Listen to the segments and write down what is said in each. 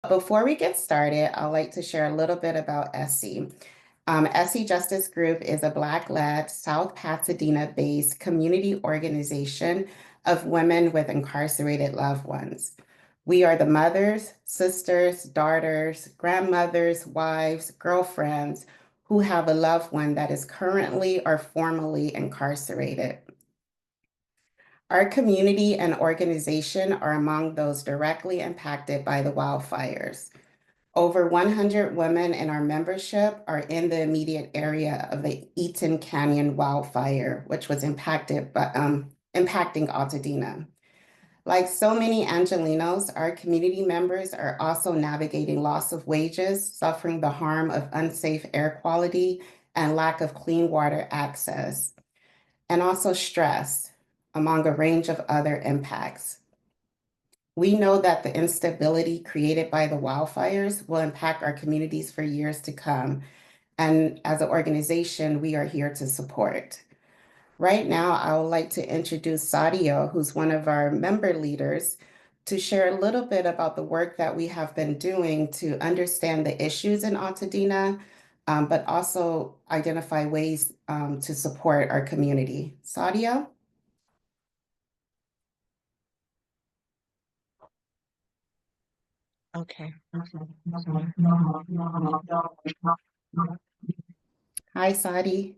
Before we get started, I'd like to share a little bit about Essie. Essie Justice Group is a Black-led, South Pasadena-based community organization of women with incarcerated loved ones. We are the mothers, sisters, daughters, grandmothers, wives, girlfriends who have a loved one that is currently or formerly incarcerated. Our community and organization are among those directly impacted by the wildfires. Over 100 women in our membership are in the immediate area of the Eaton Canyon wildfire, which was impacting Altadena. Like so many Angelenos, our community members are also navigating loss of wages, suffering the harm of unsafe air quality and lack of clean water access, and also stress, among a range of other impacts. We know that the instability created by the wildfires will impact our communities for years to come. And as an organization, we are here to support. Right now, I would like to introduce Sadio, who's one of our member leaders, to share a little bit about the work that we have been doing to understand the issues in Altadena, but also identify ways to support our community. Sadio? Okay. Hi, Sadi.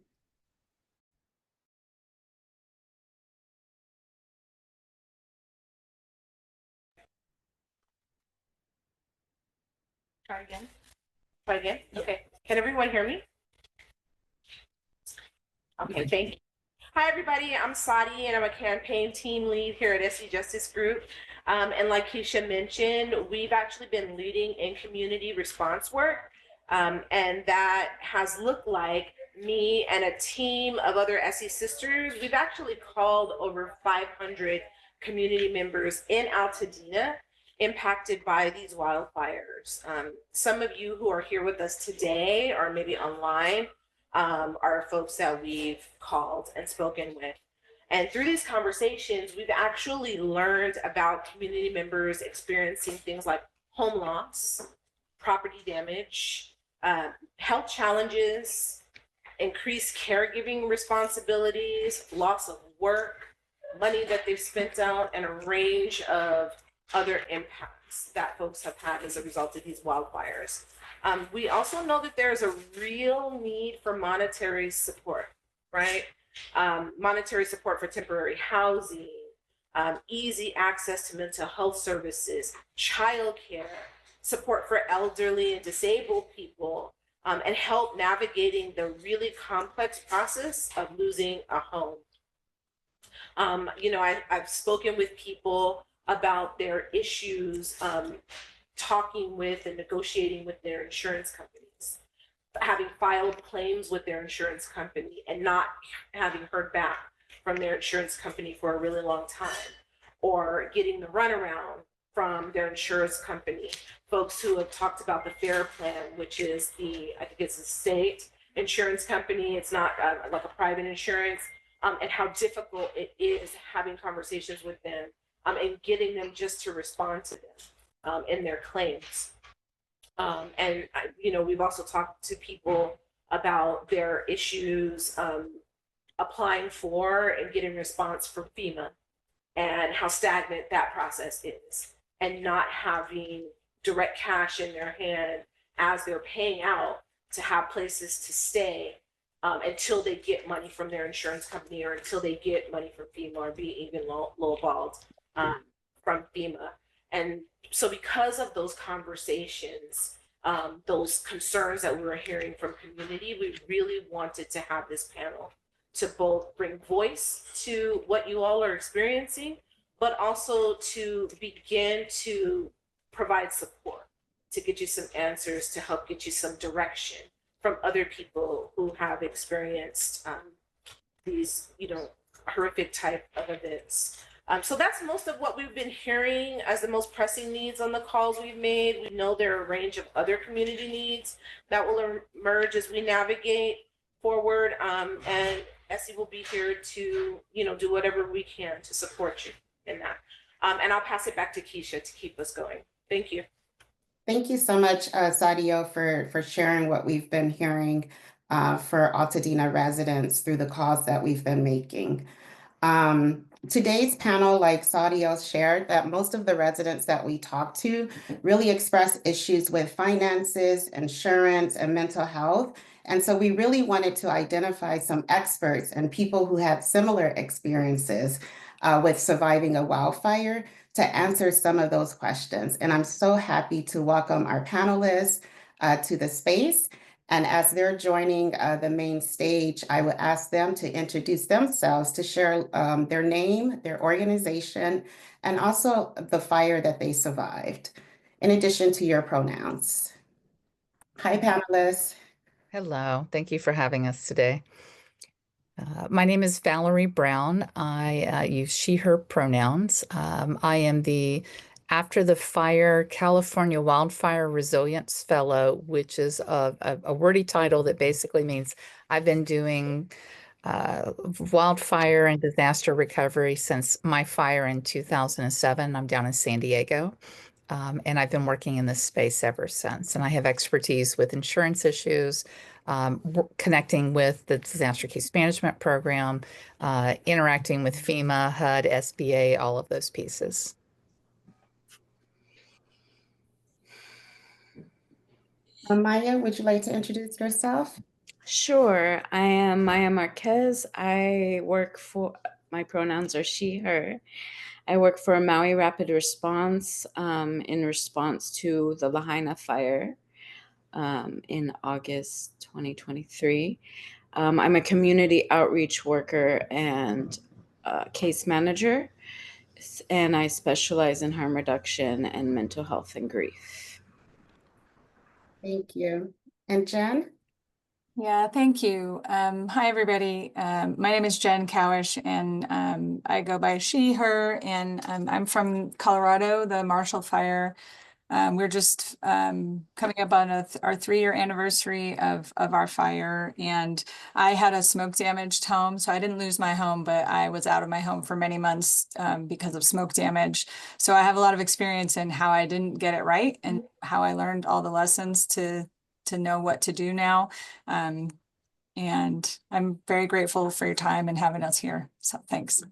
Try again. Try again. Okay. Can everyone hear me? Okay, thank you. Hi, everybody. I'm Sadi, and I'm a campaign team lead here at Essie Justice Group. And like Keshia mentioned, we've actually been leading in community response work. And that has looked like me and a team of other Essie sisters. We've actually called over 500 community members in Altadena impacted by these wildfires. Some of you who are here with us today or maybe online are folks that we've called and spoken with. And through these conversations, we've actually learned about community members experiencing things like home loss, property damage, health challenges, increased caregiving responsibilities, loss of work, money that they've spent out, and a range of other impacts that folks have had as a result of these wildfires. We also know that there's a real need for monetary support, right? Monetary support for temporary housing, easy access to mental health services, childcare, support for elderly and disabled people, and help navigating the really complex process of losing a home. I've spoken with people about their issues, talking with and negotiating with their insurance companies, having filed claims with their insurance company and not having heard back from their insurance company for a really long time, or getting the runaround from their insurance company. Folks who have talked about the FAIR plan, which is I think it's a state insurance company, it's not like a private insurance, and how difficult it is having conversations with them and getting them just to respond to them in their claims. We've also talked to people about their issues applying for and getting response from FEMA and how stagnant that process is, and not having direct cash in their hand as they're paying out to have places to stay until they get money from their insurance company or until they get money from FEMA or be even lowballed from FEMA. And so because of those conversations, those concerns that we were hearing from community, we really wanted to have this panel to both bring voice to what you all are experiencing, but also to begin to provide support, to get you some answers, to help get you some direction from other people who have experienced these, horrific type of events. So that's most of what we've been hearing as the most pressing needs on the calls we've made. We know there are a range of other community needs that will emerge as we navigate forward. And Essie will be here to, do whatever we can to support you in that. And I'll pass it back to Keshia to keep us going. Thank you. Thank you so much, Sadio, for sharing what we've been hearing for Altadena residents through the calls that we've been making. Today's panel, like Sadio shared, that most of the residents that we talked to really express issues with finances, insurance, and mental health. And so we really wanted to identify some experts and people who had similar experiences with surviving a wildfire to answer some of those questions. And I'm so happy to welcome our panelists to the space. And as they're joining the main stage, I would ask them to introduce themselves, to share their name, their organization, and also the fire that they survived, in addition to your pronouns. Hi, panelists. Hello, thank you for having us today. My name is Valerie Brown. I use she, her pronouns. I am the After the Fire California Wildfire Resilience Fellow, which is a wordy title that basically means I've been doing wildfire and disaster recovery since my fire in 2007. I'm down in San Diego. And I've been working in this space ever since. And I have expertise with insurance issues, connecting with the disaster case management program, interacting with FEMA, HUD, SBA, all of those pieces. Maya, would you like to introduce yourself? Sure. I am Maya Marquez. My pronouns are she, her. I work for Maui Rapid Response in response to the Lahaina fire in August 2023. I'm a community outreach worker and case manager, and I specialize in harm reduction and mental health and grief. Thank you. And Jen? Yeah, thank you. Hi, everybody. My name is Jen Cowish, and I go by she, her, and I'm from Colorado, the Marshall Fire. We're just coming up on our 3-year anniversary of our fire, and I had a smoke damaged home, so I didn't lose my home, but I was out of my home for many months because of smoke damage. So I have a lot of experience in how I didn't get it right and how I learned all the lessons to know what to do now. And I'm very grateful for your time and having us here. So thanks.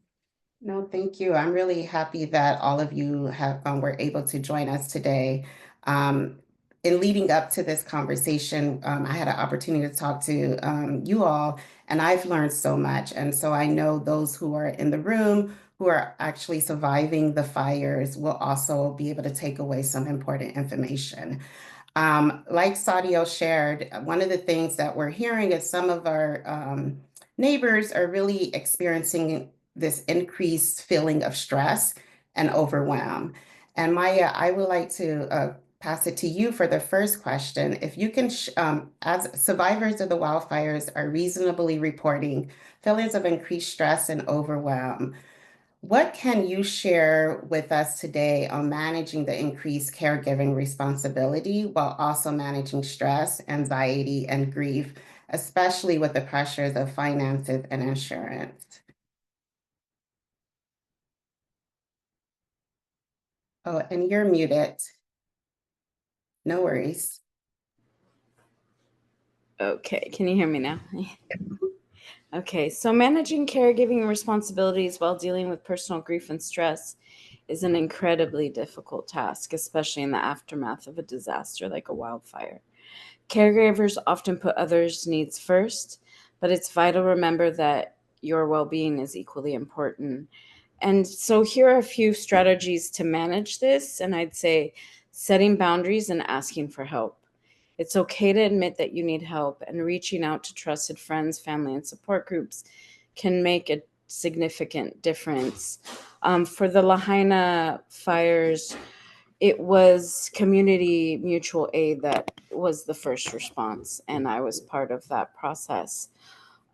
No, thank you. I'm really happy that all of you were able to join us today. In leading up to this conversation, I had an opportunity to talk to you all, and I've learned so much. And so I know those who are in the room who are actually surviving the fires will also be able to take away some important information. Like Sadio shared, one of the things that we're hearing is some of our neighbors are really experiencing this increased feeling of stress and overwhelm. And Maya, I would like to pass it to you for the first question. If you can, as survivors of the wildfires are reasonably reporting feelings of increased stress and overwhelm, what can you share with us today on managing the increased caregiving responsibility while also managing stress, anxiety, and grief, especially with the pressures of finances and insurance? Oh, and you're muted. No worries. Okay, can you hear me now? Okay, so managing caregiving responsibilities while dealing with personal grief and stress is an incredibly difficult task, especially in the aftermath of a disaster like a wildfire. Caregivers often put others' needs first, but it's vital to remember that your well-being is equally important. And so here are a few strategies to manage this, and I'd say setting boundaries and asking for help. It's okay to admit that you need help, and reaching out to trusted friends, family, and support groups can make a significant difference. For the Lahaina fires, it was community mutual aid that was the first response, and I was part of that process.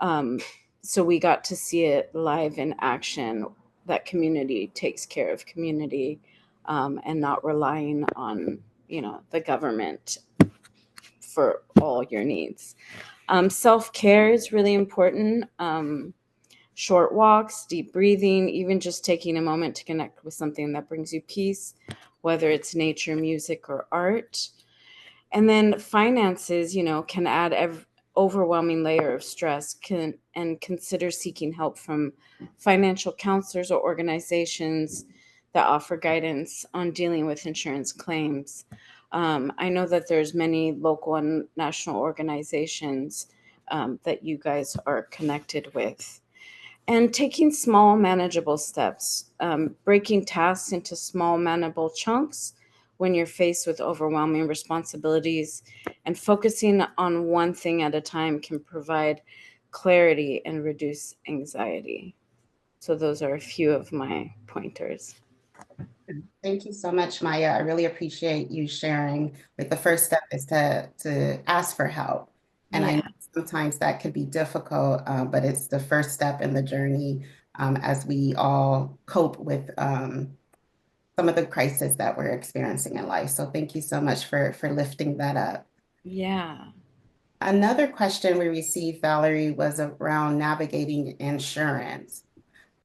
So we got to see it live in action, that community takes care of community, and not relying on, the government for all your needs. Self-care is really important. Short walks, deep breathing, even just taking a moment to connect with something that brings you peace whether it's nature, music, or art. And then finances, can add overwhelming layer of stress, and consider seeking help from financial counselors or organizations that offer guidance on dealing with insurance claims. I know that there's many local and national organizations that you guys are connected with. And taking small, manageable steps, breaking tasks into small, manageable chunks when you're faced with overwhelming responsibilities, and focusing on one thing at a time can provide clarity and reduce anxiety. So those are a few of my pointers. Thank you so much, Maya. I really appreciate you sharing. Like the first step is to ask for help. And I know Yeah. sometimes that could be difficult, but it's the first step in the journey as we all cope with some of the crises that we're experiencing in life. So thank you so much for lifting that up. Yeah. Another question we received, Valerie, was around navigating insurance.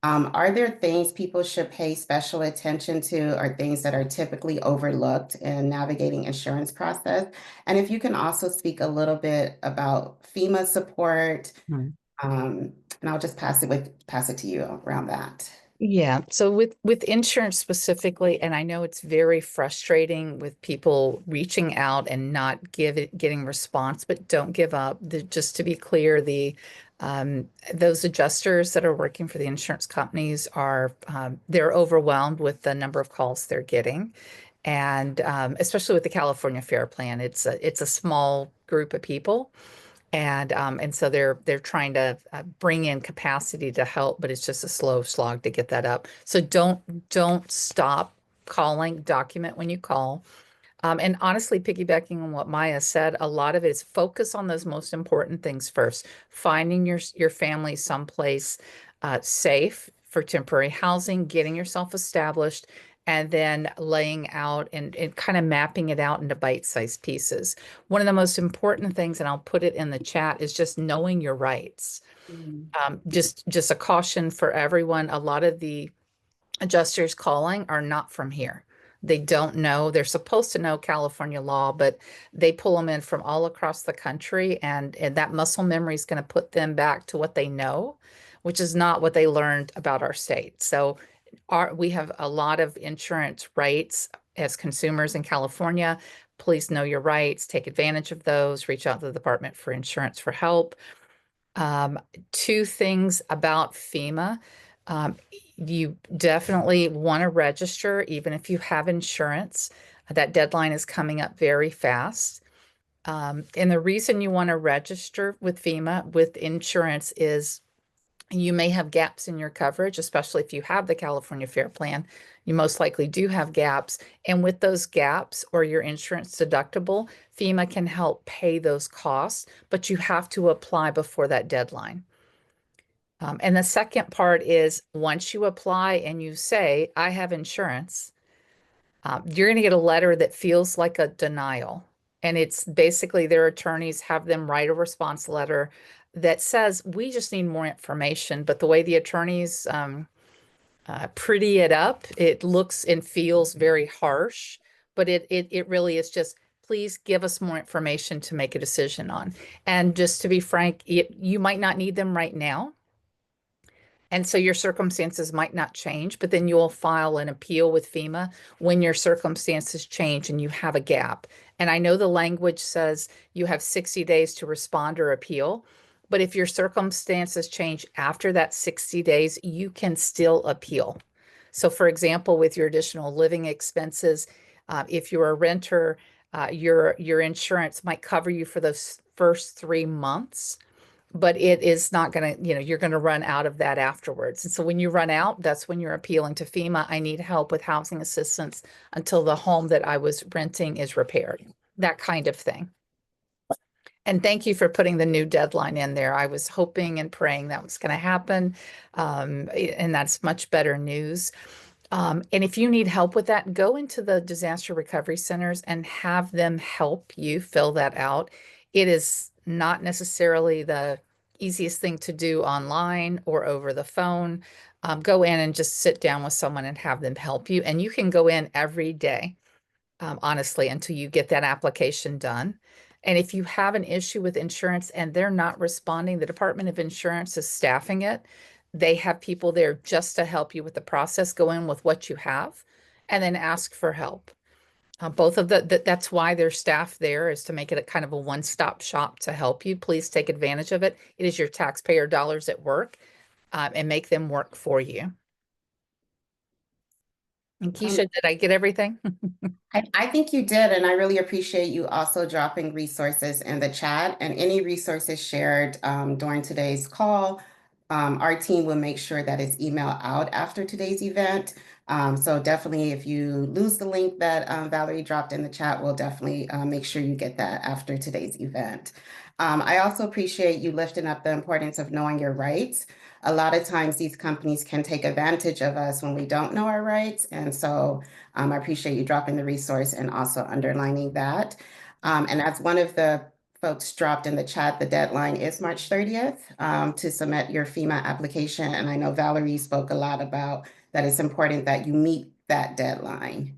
Are there things people should pay special attention to, or things that are typically overlooked in navigating insurance process? And if you can also speak a little bit about FEMA support, and I'll just pass it to you around that. Yeah. So with insurance specifically, and I know it's very frustrating with people reaching out and not getting response, but don't give up. Just to be clear, those adjusters that are working for the insurance companies are they're overwhelmed with the number of calls they're getting. And especially with the California Fair Plan, it's a small group of people. And so they're trying to bring in capacity to help, but it's just a slow slog to get that up. So don't stop calling, document when you call. And honestly, piggybacking on what Maya said, a lot of it is focus on those most important things first. Finding your family someplace safe for temporary housing, getting yourself established, and then laying out and kind of mapping it out into bite-sized pieces. One of the most important things, and I'll put it in the chat, is just knowing your rights. Just a caution for everyone. A lot of the adjusters calling are not from here. They don't know. They're supposed to know California law, but they pull them in from all across the country, and that muscle memory is going to put them back to what they know, which is not what they learned about our state. So we have a lot of insurance rights as consumers in California. Please know your rights, take advantage of those, reach out to the Department for Insurance for help. Two things about FEMA. You definitely want to register, even if you have insurance. That deadline is coming up very fast. And the reason you want to register with FEMA with insurance is you may have gaps in your coverage, especially if you have the California Fair Plan. You most likely do have gaps. And with those gaps or your insurance deductible, FEMA can help pay those costs, but you have to apply before that deadline. And the second part is once you apply and you say, I have insurance, you're going to get a letter that feels like a denial. And it's basically their attorneys have them write a response letter that says, we just need more information. But the way the attorneys pretty it up, it looks and feels very harsh, but it really is just, please give us more information to make a decision on. And just to be frank, you might not need them right now. And so your circumstances might not change, but then you'll file an appeal with FEMA when your circumstances change and you have a gap. And I know the language says you have 60 days to respond or appeal, but if your circumstances change after that 60 days, you can still appeal. So for example, with your additional living expenses, if you're a renter, your insurance might cover you for those first 3 months, but it is not going to, you're going to run out of that afterwards. And so when you run out, that's when you're appealing to FEMA. I need help with housing assistance until the home that I was renting is repaired, that kind of thing. And thank you for putting the new deadline in there. I was hoping and praying that was going to happen. And that's much better news. And if you need help with that, go into the disaster recovery centers and have them help you fill that out. It is not necessarily the easiest thing to do online or over the phone, go in and just sit down with someone and have them help you. And you can go in every day, honestly, until you get that application done. And if you have an issue with insurance and they're not responding, the Department of Insurance is staffing it. They have people there just to help you with the process. Go in with what you have and then ask for help. Both of that's why there's staff there, is to make it a kind of a one-stop shop to help you. Please take advantage of it. It is your taxpayer dollars at work, and make them work for you. And Keshia, did I get everything? I think you did, and I really appreciate you also dropping resources in the chat, and any resources shared during today's call. Our team will make sure that it's emailed out after today's event. So definitely, if you lose the link that Valerie dropped in the chat, we'll definitely make sure you get that after today's event. I also appreciate you lifting up the importance of knowing your rights. A lot of times these companies can take advantage of us when we don't know our rights. And so I appreciate you dropping the resource and also underlining that. And as one of the folks dropped in the chat, the deadline is March 30th to submit your FEMA application. And I know Valerie spoke a lot about that it's important that you meet that deadline.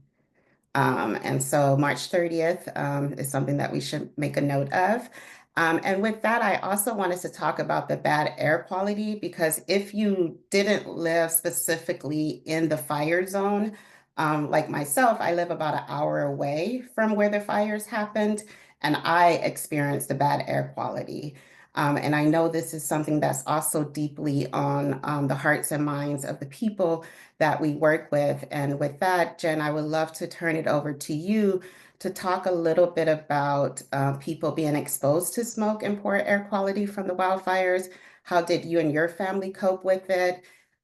And so March 30th is something that we should make a note of. And with that, I also wanted to talk about the bad air quality, because if you didn't live specifically in the fire zone, like myself, I live about an hour away from where the fires happened, and I experienced the bad air quality. And I know this is something that's also deeply on the hearts and minds of the people that we work with. And with that, Jen, I would love to turn it over to you to talk a little bit about people being exposed to smoke and poor air quality from the wildfires. How did you and your family cope with it?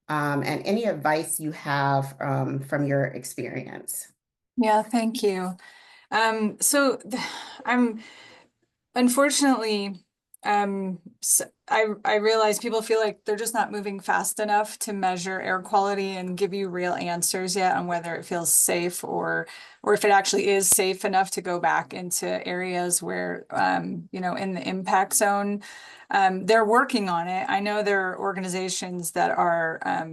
And any advice you have from your experience. Yeah, thank you. I'm unfortunately, I realize people feel like they're just not moving fast enough to measure air quality and give you real answers yet on whether it feels safe or if it actually is safe enough to go back into areas where, you know, in the impact zone. They're working on it. I know there are organizations that are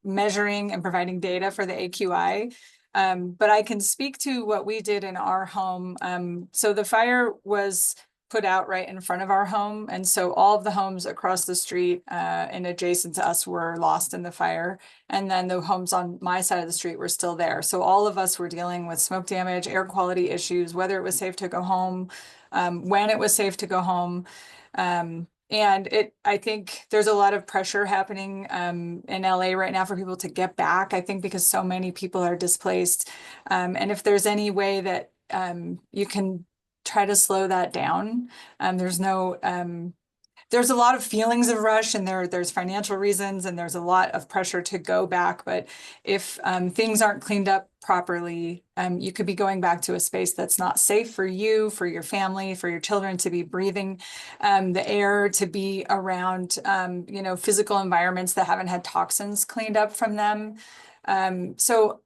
measuring and providing data for the AQI. But I can speak to what we did in our home. So the fire was put out right in front of our home. And so all of the homes across the street and adjacent to us were lost in the fire. And then the homes on my side of the street were still there. So all of us were dealing with smoke damage, air quality issues, whether it was safe to go home, when it was safe to go home. And I think there's a lot of pressure happening in LA right now for people to get back, I think because so many people are displaced. And if there's any way that you can try to slow that down, there's a lot of feelings of rush, and there's financial reasons, and there's a lot of pressure to go back. But if things aren't cleaned up properly, you could be going back to a space that's not safe for you, for your family, for your children to be breathing the air, to be around, you know, physical environments that haven't had toxins cleaned up from them. So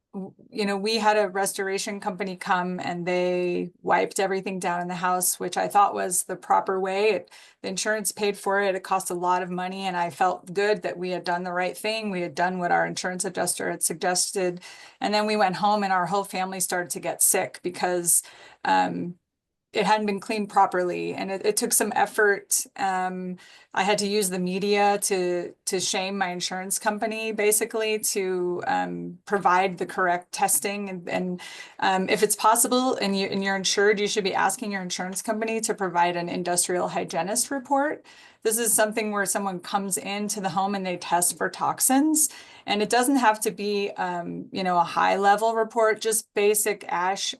you know, we had a restoration company come and they wiped everything down in the house, which I thought was the proper way. The insurance paid for it. It cost a lot of money, and I felt good that we had done the right thing. We had done what our insurance adjuster had suggested. And then we went home and our whole family started to get sick because it hadn't been cleaned properly, and it took some effort. I had to use the media to shame my insurance company, basically, to provide the correct testing. And if it's possible and you're insured, you should be asking your insurance company to provide an industrial hygienist report. This is something where someone comes into the home and they test for toxins. And it doesn't have to be, you know, a high level report, just basic ash,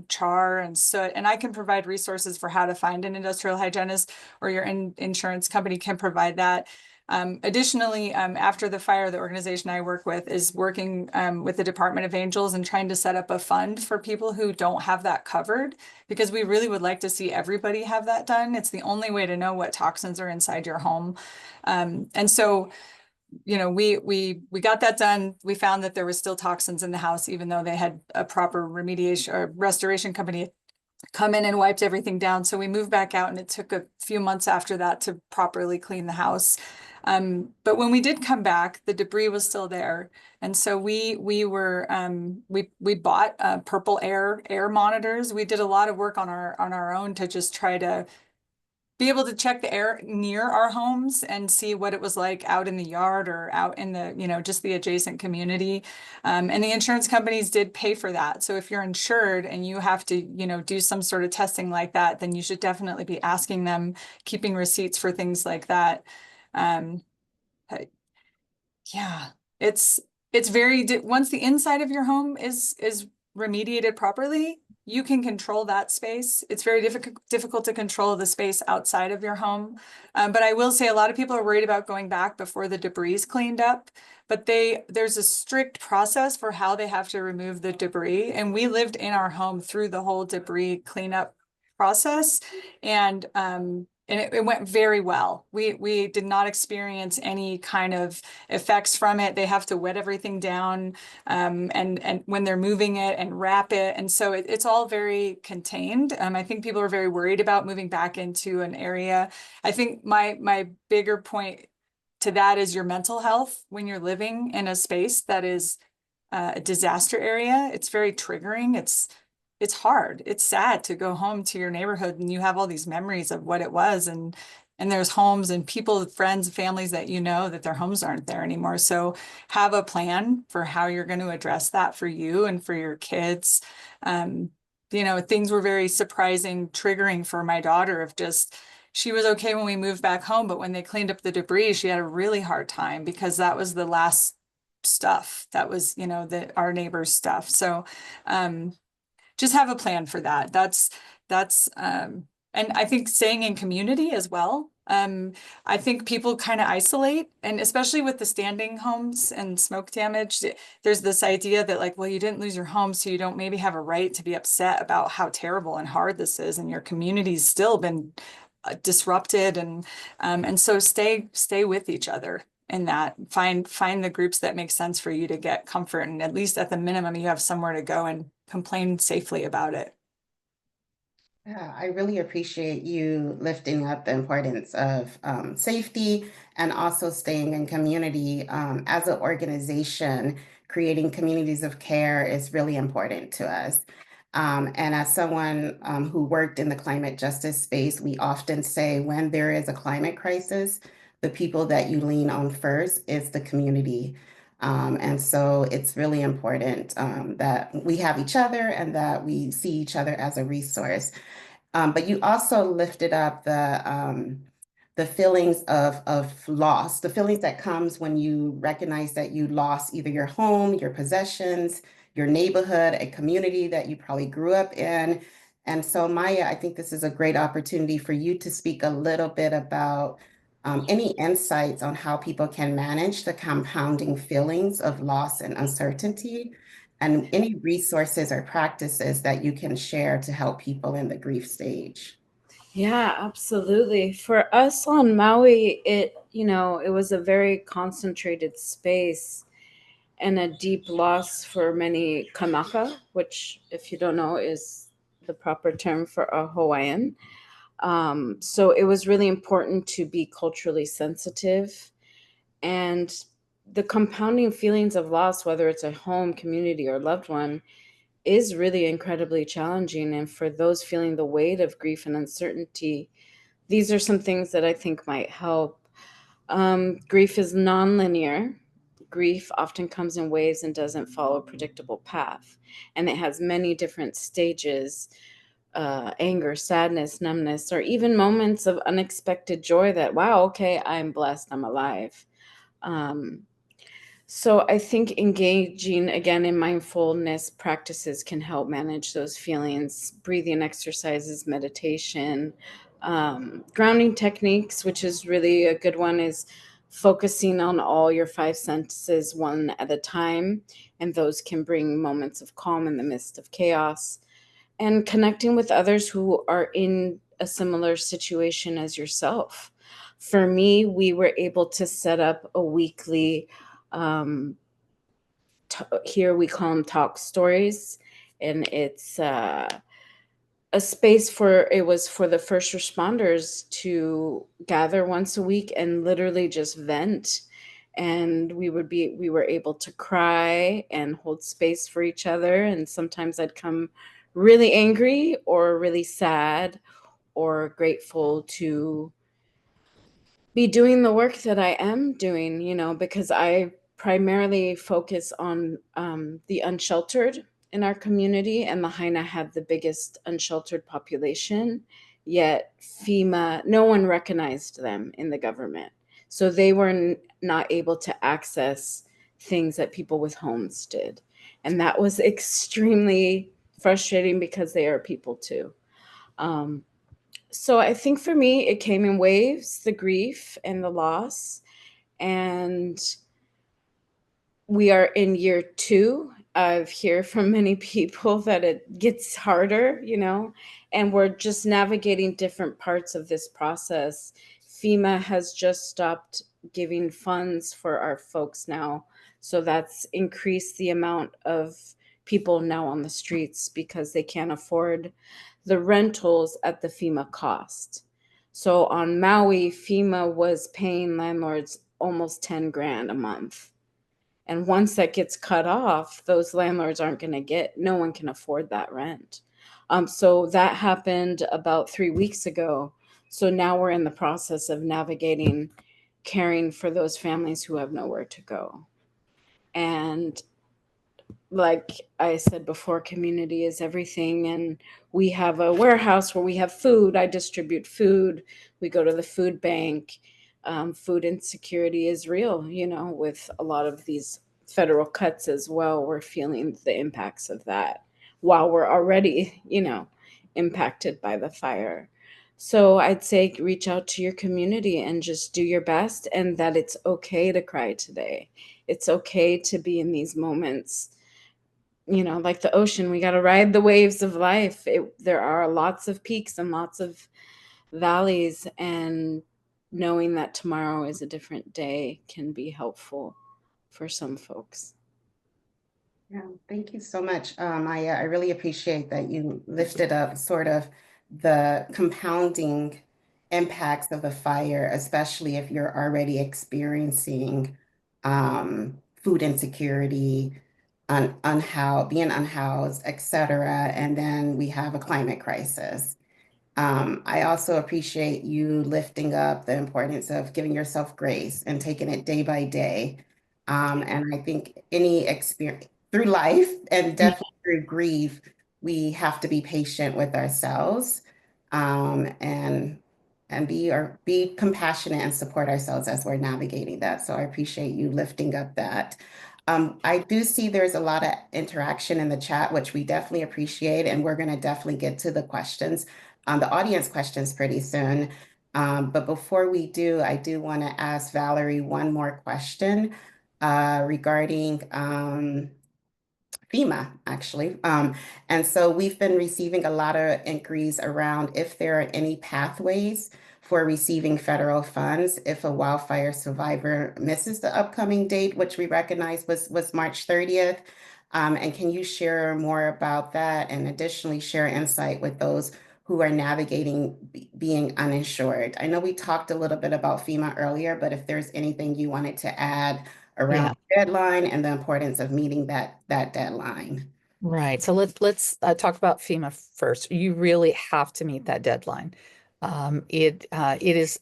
char, and soot. And I can provide resources for how to find an industrial hygienist, or your insurance company can provide that. Additionally, after the fire, the organization I work with is working with the Department of Angels and trying to set up a fund for people who don't have that covered, because we really would like to see everybody have that done. It's the only way to know what toxins are inside your home. And so, you know, we got that done. We found that there was still toxins in the house, even though they had a proper remediation or restoration company come in and wiped everything down. So we moved back out, and it took a few months after that to properly clean the house. But when we did come back, the debris was still there. And so we bought purple air monitors. We did a lot of work on our own to just try to be able to check the air near our homes and see what it was like out in the yard or out in the, just the adjacent community. And the insurance companies did pay for that. So if you're insured and you have to, do some sort of testing like that, then you should definitely be asking them, keeping receipts for things like that. But yeah, it's very, once the inside of your home is remediated properly, you can control that space. It's very difficult to control the space outside of your home. But I will say a lot of people are worried about going back before the debris is cleaned up. But there's a strict process for how they have to remove the debris. And we lived in our home through the whole debris cleanup process. And it went very well. We did not experience any kind of effects from it. They have to wet everything down and when they're moving it and wrap it. And so it's all very contained. I think people are very worried about moving back into an area. I think my bigger point to that is your mental health when you're living in a space that is a disaster area. It's very triggering. It's hard. It's sad to go home to your neighborhood and you have all these memories of what it was, and there's homes and people, friends, families that that their homes aren't there anymore. So have a plan for how you're going to address that for you and for your kids. Things were very surprising, triggering for my daughter of just, she was okay when we moved back home, but when they cleaned up the debris, she had a really hard time because that was the last stuff that was, our neighbor's stuff. So, just have a plan for that. That's and I think staying in community as well. I think people kind of isolate, and especially with the standing homes and smoke damage, there's this idea that like, well, you didn't lose your home, so you don't maybe have a right to be upset about how terrible and hard this is, and your community's still been disrupted, and so stay with each other in that. Find the groups that make sense for you to get comfort, and at least at the minimum, you have somewhere to go and complain safely about it. Yeah, I really appreciate you lifting up the importance of safety and also staying in community. As an organization, creating communities of care is really important to us. And as someone who worked in the climate justice space, we often say when there is a climate crisis, the people that you lean on first is the community. And so it's really important that we have each other and that we see each other as a resource. But you also lifted up the feelings of loss, the feelings that comes when you recognize that you lost either your home, your possessions, your neighborhood, a community that you probably grew up in. And so, Maya, I think this is a great opportunity for you to speak a little bit about any insights on how people can manage the compounding feelings of loss and uncertainty, and any resources or practices that you can share to help people in the grief stage. Yeah, absolutely. For us on Maui, it was a very concentrated space and a deep loss for many kanaka, which, if you don't know, is the proper term for a Hawaiian. So it was really important to be culturally sensitive, and the compounding feelings of loss, whether it's a home, community, or loved one, is really incredibly challenging. And for those feeling the weight of grief and uncertainty, these are some things that I think might help. Grief is nonlinear. Grief often comes in waves and doesn't follow a predictable path. And it has many different stages, anger, sadness, numbness, or even moments of unexpected joy that, wow, okay, I'm blessed, I'm alive. So I think engaging again in mindfulness practices can help manage those feelings. Breathing exercises, meditation, grounding techniques, which is really a good one, is focusing on all your five senses one at a time. And those can bring moments of calm in the midst of chaos. And connecting with others who are in a similar situation as yourself. For me, we were able to set up a weekly, here we call them talk stories, and it's a space for, it was for the first responders to gather once a week and literally just vent. And we were able to cry and hold space for each other. And sometimes I'd come really angry or really sad or grateful to be doing the work that I am doing, because I primarily focus on the unsheltered in our community, and Lahaina had the biggest unsheltered population, yet FEMA, no one recognized them in the government. So they were not able to access things that people with homes did. And that was extremely frustrating because they are people too. So I think for me, it came in waves, the grief and the loss. And we are in year 2. I've heard from many people that it gets harder, and we're just navigating different parts of this process. FEMA has just stopped giving funds for our folks now. So that's increased the amount of people now on the streets because they can't afford the rentals at the FEMA cost. So on Maui, FEMA was paying landlords almost 10 grand a month. And once that gets cut off, those landlords aren't going to no one can afford that rent. So that happened about 3 weeks ago. So now we're in the process of navigating caring for those families who have nowhere to go. And like I said before, community is everything. And we have a warehouse where we have food. I distribute food. We go to the food bank. Food insecurity is real, with a lot of these federal cuts as well. We're feeling the impacts of that while we're already, impacted by the fire. So I'd say reach out to your community and just do your best, and that it's okay to cry today. It's okay to be in these moments. Like the ocean, we got to ride the waves of life. There are lots of peaks and lots of valleys, and knowing that tomorrow is a different day can be helpful for some folks. Yeah, thank you so much. I really appreciate that you lifted up sort of the compounding impacts of the fire, especially if you're already experiencing food insecurity, being unhoused, et cetera. And then we have a climate crisis. I also appreciate you lifting up the importance of giving yourself grace and taking it day by day. And I think any experience through life and definitely through grief, we have to be patient with ourselves, and be compassionate and support ourselves as we're navigating that. So I appreciate you lifting up that. I do see there's a lot of interaction in the chat, which we definitely appreciate, and we're going to definitely get to the questions, the audience questions pretty soon. But before we do, I do want to ask Valerie one more question regarding FEMA, actually. And so we've been receiving a lot of inquiries around if there are any pathways for receiving federal funds if a wildfire survivor misses the upcoming date, which we recognize was March 30th. And can you share more about that, and additionally share insight with those who are navigating being uninsured? I know we talked a little bit about FEMA earlier, but if there's anything you wanted to add around the deadline and the importance of meeting that deadline. Right. So let's talk about FEMA first. You really have to meet that deadline. It is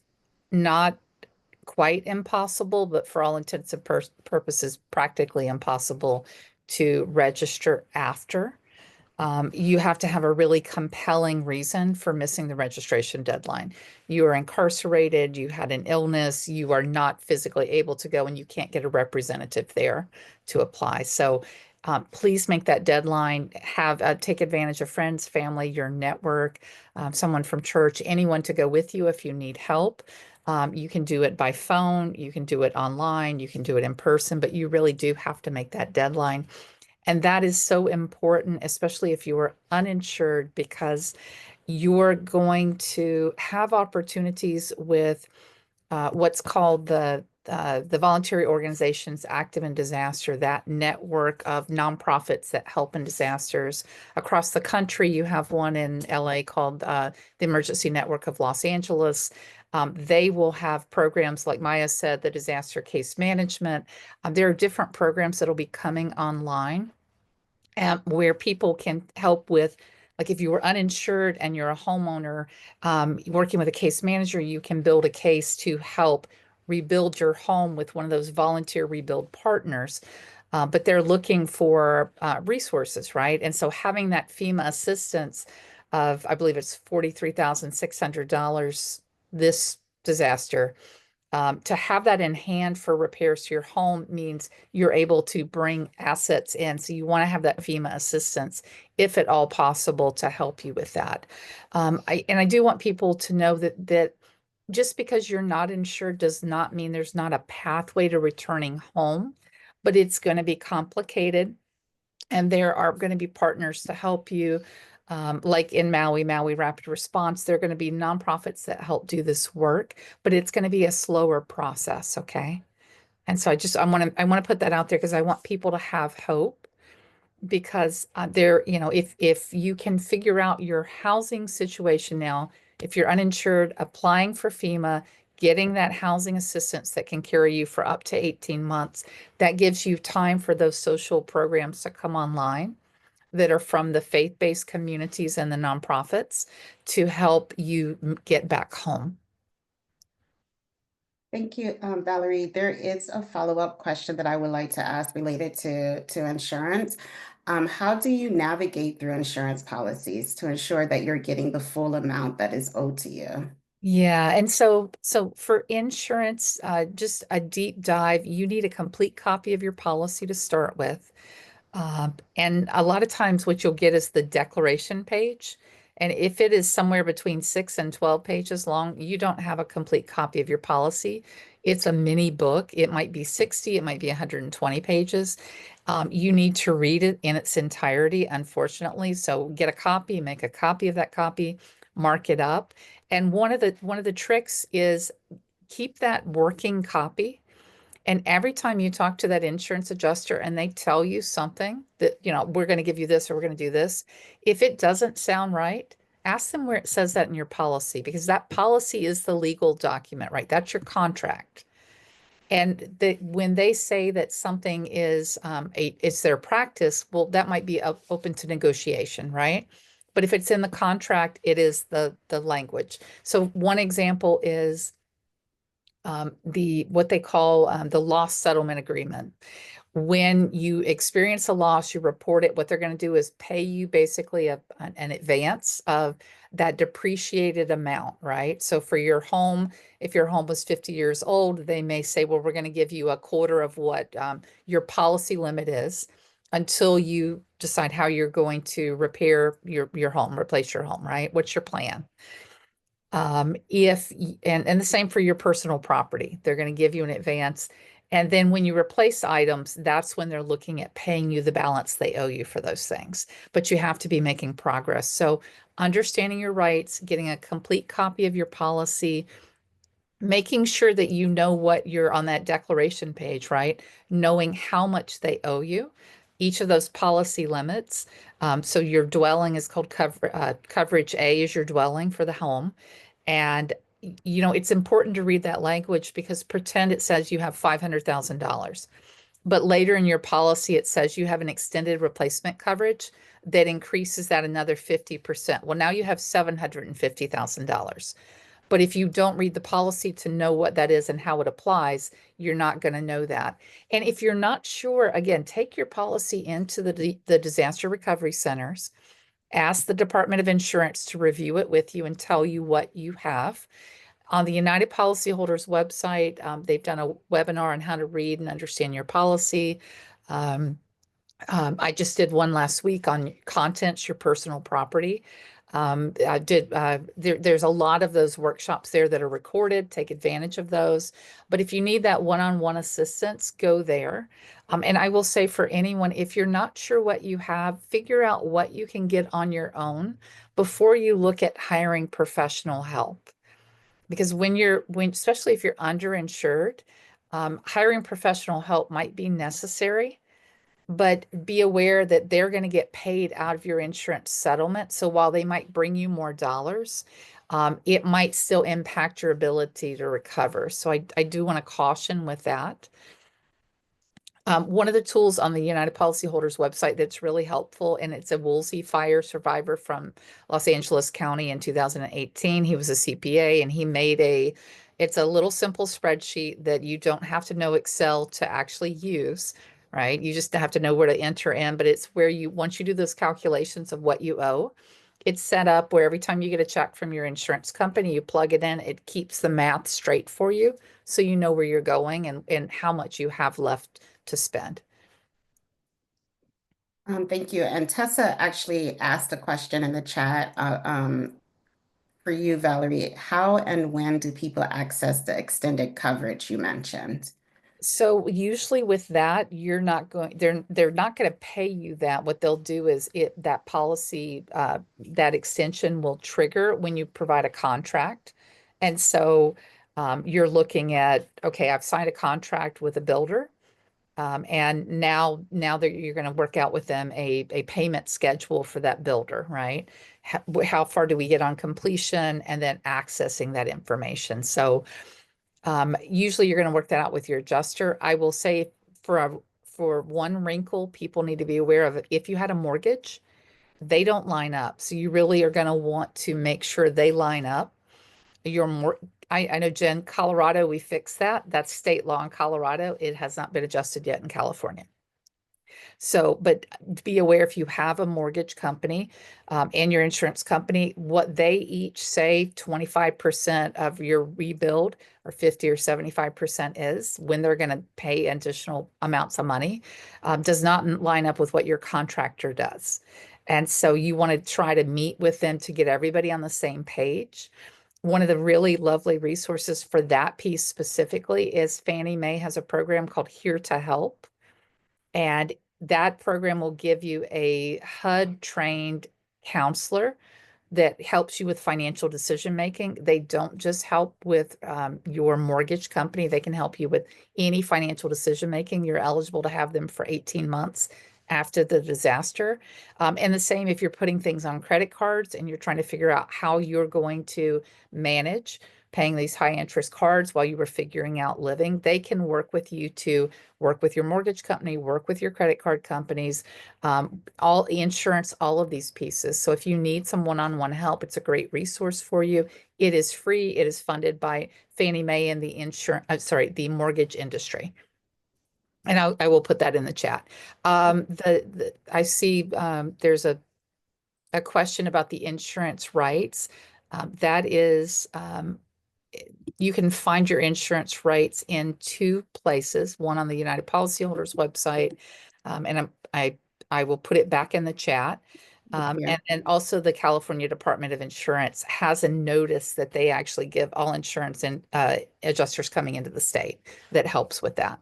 not quite impossible, but for all intents and purposes, practically impossible to register after. You have to have a really compelling reason for missing the registration deadline. You are incarcerated, you had an illness, you are not physically able to go, and you can't get a representative there to apply. So please make that deadline. Take advantage of friends, family, your network, someone from church, anyone to go with you if you need help. You can do it by phone, you can do it online, you can do it in person, but you really do have to make that deadline. And that is so important, especially if you are uninsured, because you're going to have opportunities with what's called the the voluntary organizations active in disaster, that network of nonprofits that help in disasters across the country. You have one in LA called the Emergency Network of Los Angeles. They will have programs like Maya said, the disaster case management. There are different programs that will be coming online where people can help with, like if you were uninsured and you're a homeowner, working with a case manager, you can build a case to help rebuild your home with one of those volunteer rebuild partners. But they're looking for resources, right? And so having that FEMA assistance of, I believe it's $43,600 this disaster, to have that in hand for repairs to your home means you're able to bring assets in. So you want to have that FEMA assistance, if at all possible, to help you with that. I do want people to know that just because you're not insured does not mean there's not a pathway to returning home, but it's going to be complicated. And there are going to be partners to help you. Like in Maui Rapid Response, there are going to be nonprofits that help do this work, but it's going to be a slower process, okay? And so I want to put that out there because I want people to have hope, because if you can figure out your housing situation now, if you're uninsured, applying for FEMA, getting that housing assistance that can carry you for up to 18 months, that gives you time for those social programs to come online that are from the faith-based communities and the nonprofits to help you get back home. Thank you, Valerie. There is a follow-up question that I would like to ask related to insurance. How do you navigate through insurance policies to ensure that you're getting the full amount that is owed to you? Yeah, and so for insurance, just a deep dive, you need a complete copy of your policy to start with. And a lot of times what you'll get is the declaration page. And if it is somewhere between 6 and 12 pages long, you don't have a complete copy of your policy. It's a mini book. It might be 60, it might be 120 pages. You need to read it in its entirety, unfortunately. So get a copy, make a copy of that copy, mark it up. And one of the tricks is keep that working copy. And every time you talk to that insurance adjuster and they tell you something that, we're going to give you this or we're going to do this, if it doesn't sound right, ask them where it says that in your policy, because that policy is the legal document, right? That's your contract. And when they say that something is it's their practice, well, that might be open to negotiation, right? But if it's in the contract, it is the language. So one example is what they call the loss settlement agreement. When you experience a loss, you report it. What they're going to do is pay you basically an advance of that depreciated amount, right? So for your home, if your home was 50 years old, they may say, well, we're going to give you a quarter of what your policy limit is until you decide how you're going to repair your home, replace your home, right? What's your plan? And the same for your personal property. They're going to give you an advance. And then when you replace items, that's when they're looking at paying you the balance they owe you for those things. But you have to be making progress. So understanding your rights, getting a complete copy of your policy, making sure that you know what you're on that declaration page, right? Knowing how much they owe you, each of those policy limits. So your dwelling is called coverage A is your dwelling for the home. And it's important to read that language, because pretend it says you have $500,000, but later in your policy, it says you have an extended replacement coverage that increases that another 50%. Well, now you have $750,000. But if you don't read the policy to know what that is and how it applies, you're not going to know that. And if you're not sure, again, take your policy into the disaster recovery centers. Ask the Department of Insurance to review it with you and tell you what you have. On the United Policyholders website, they've done a webinar on how to read and understand your policy. I just did one last week on contents, your personal property. There's a lot of those workshops there that are recorded. Take advantage of those. But if you need that one-on-one assistance, go there. And I will say for anyone, if you're not sure what you have, figure out what you can get on your own before you look at hiring professional help. Because especially if you're underinsured, Hiring professional help might be necessary, but be aware that they're going to get paid out of your insurance settlement. So while they might bring you more dollars, it might still impact your ability to recover. So I do want to caution with that. One of the tools on the United Policyholders website that's really helpful, and it's a Wildfire survivor from Los Angeles County in 2018. He was a CPA and he made it's a little simple spreadsheet that you don't have to know Excel to actually use, right? You just have to know where to enter in, but it's where once you do those calculations of what you owe, it's set up where every time you get a check from your insurance company, you plug it in, it keeps the math straight for you. So you know where you're going and how much you have left to spend. Thank you. And Tessa actually asked a question in the chat for you, Valerie. How and when do people access the extended coverage you mentioned? So usually with that, they're not going to pay you that. What they'll do is that policy, that extension will trigger when you provide a contract. And so you're looking at, okay, I've signed a contract with a builder. And now that you're going to work out with them a payment schedule for that builder, right? How far do we get on completion and then accessing that information? So usually you're going to work that out with your adjuster. I will say for one wrinkle, people need to be aware of, if you had a mortgage, they don't line up. So you really are going to want to make sure they line up. I know, Jen, Colorado, we fixed that. That's state law in Colorado. It has not been adjusted yet in California. So, but be aware, if you have a mortgage company and your insurance company, what they each say 25% of your rebuild or 50 or 75% is when they're going to pay additional amounts of money does not line up with what your contractor does. And so you want to try to meet with them to get everybody on the same page. One of the really lovely resources for that piece specifically is Fannie Mae has a program called Here to Help. And that program will give you a HUD trained counselor that helps you with financial decision making. They don't just help with your mortgage company. They can help you with any financial decision making. You're eligible to have them for 18 months after the disaster. And the same if you're putting things on credit cards and you're trying to figure out how you're going to manage paying these high interest cards while you were figuring out living. They can work with you to work with your mortgage company, work with your credit card companies, all insurance, all of these pieces. So if you need some one-on-one help, it's a great resource for you. It is free. It is funded by Fannie Mae and the mortgage industry. And I will put that in the chat. I see there's a question about the insurance rights. That is, you can find your insurance rights in two places, one on the United Policyholders website, and I will put it back in the chat. And also the California Department of Insurance has a notice that they actually give all insurance and adjusters coming into the state that helps with that.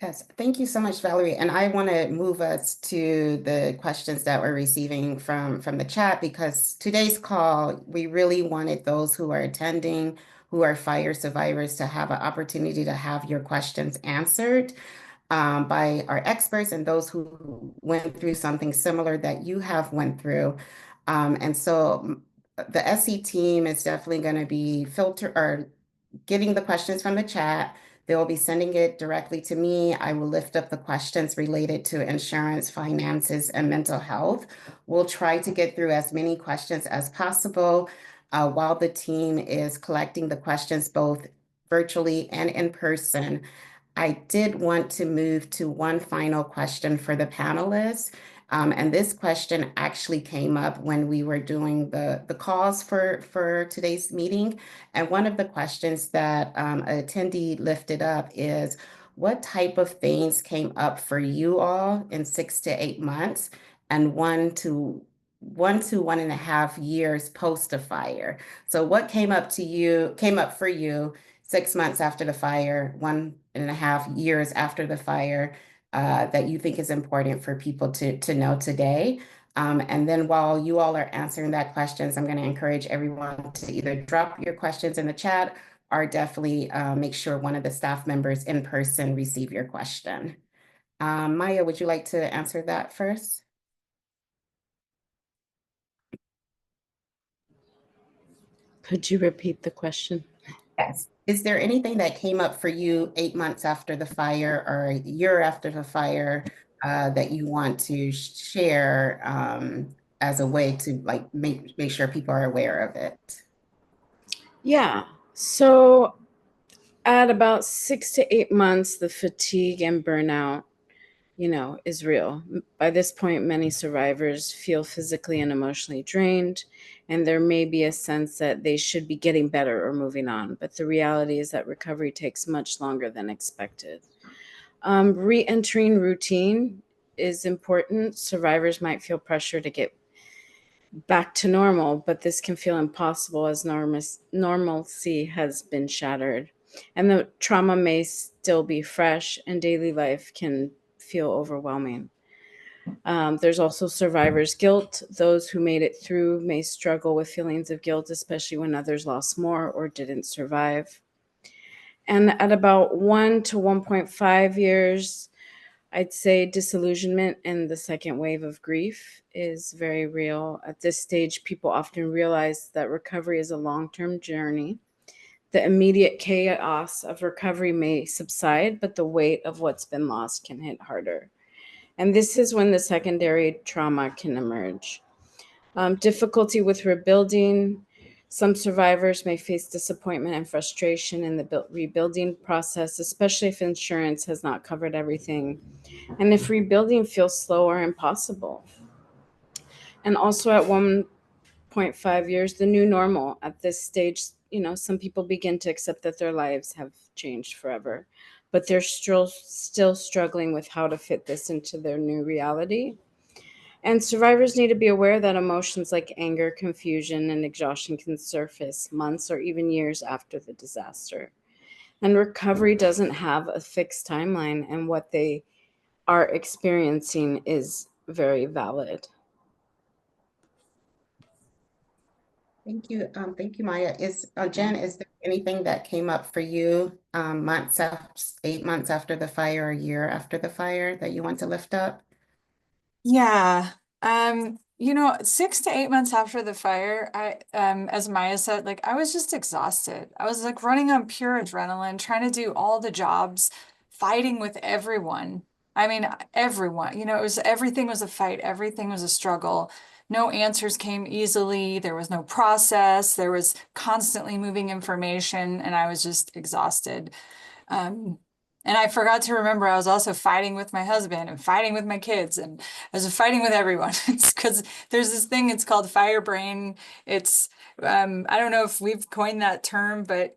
Yes, thank you so much, Valerie. And I want to move us to the questions that we're receiving from the chat, because today's call, we really wanted those who are attending, who are fire survivors, to have an opportunity to have your questions answered by our experts and those who went through something similar that you have went through. And so the SE team is definitely going to be getting the questions from the chat. They will be sending it directly to me. I will lift up the questions related to insurance, finances, and mental health. We'll try to get through as many questions as possible while the team is collecting the questions both virtually and in person. I did want to move to one final question for the panelists. And this question actually came up when we were doing the calls for today's meeting. And one of the questions that an attendee lifted up is, what type of things came up for you all in 6 to 8 months and 1 to 1.5 years post a fire? So what came up for you 6 months after the fire, 1.5 years after the fire, that you think is important for people to know today? And then while you all are answering that questions, I'm going to encourage everyone to either drop your questions in the chat are definitely make sure one of the staff members in person receive your question. Maya, would you like to answer that first? Could you repeat the question? Yes. Is there anything that came up for you 8 months after the fire or a year after the fire that you want to share as a way to like make sure people are aware of it? Yeah. So at about 6 to 8 months, the fatigue and burnout, is real. By this point, many survivors feel physically and emotionally drained, and there may be a sense that they should be getting better or moving on. But the reality is that recovery takes much longer than expected. Re-entering routine is important. Survivors might feel pressure to get back to normal, but this can feel impossible as normalcy has been shattered. And the trauma may still be fresh, and daily life can feel overwhelming. There's also survivor's guilt. Those who made it through may struggle with feelings of guilt, especially when others lost more or didn't survive. And at about 1 to 1.5 years, I'd say disillusionment and the second wave of grief is very real. At this stage, people often realize that recovery is a long-term journey. The immediate chaos of recovery may subside, but the weight of what's been lost can hit harder. And this is when the secondary trauma can emerge. Difficulty with rebuilding. Some survivors may face disappointment and frustration in the rebuilding process, especially if insurance has not covered everything, and if rebuilding feels slow or impossible. And also at 1.5 years, the new normal. At this stage, some people begin to accept that their lives have changed forever, but they're still struggling with how to fit this into their new reality. And survivors need to be aware that emotions like anger, confusion, and exhaustion can surface months or even years after the disaster. And recovery doesn't have a fixed timeline, and what they are experiencing is very valid. Thank you, Maya. Jen, is there anything that came up for you 8 months after the fire, or a year after the fire that you want to lift up? Yeah. 6 to 8 months after the fire, as Maya said, like I was just exhausted. I was like running on pure adrenaline, trying to do all the jobs, fighting with everyone. I mean, everyone, everything was a fight, everything was a struggle. No answers came easily. There was no process. There was constantly moving information, and I was just exhausted. And I forgot to remember I was also fighting with my husband and fighting with my kids, and I was fighting with everyone. It's because there's this thing, it's called fire brain. It's I don't know if we've coined that term, but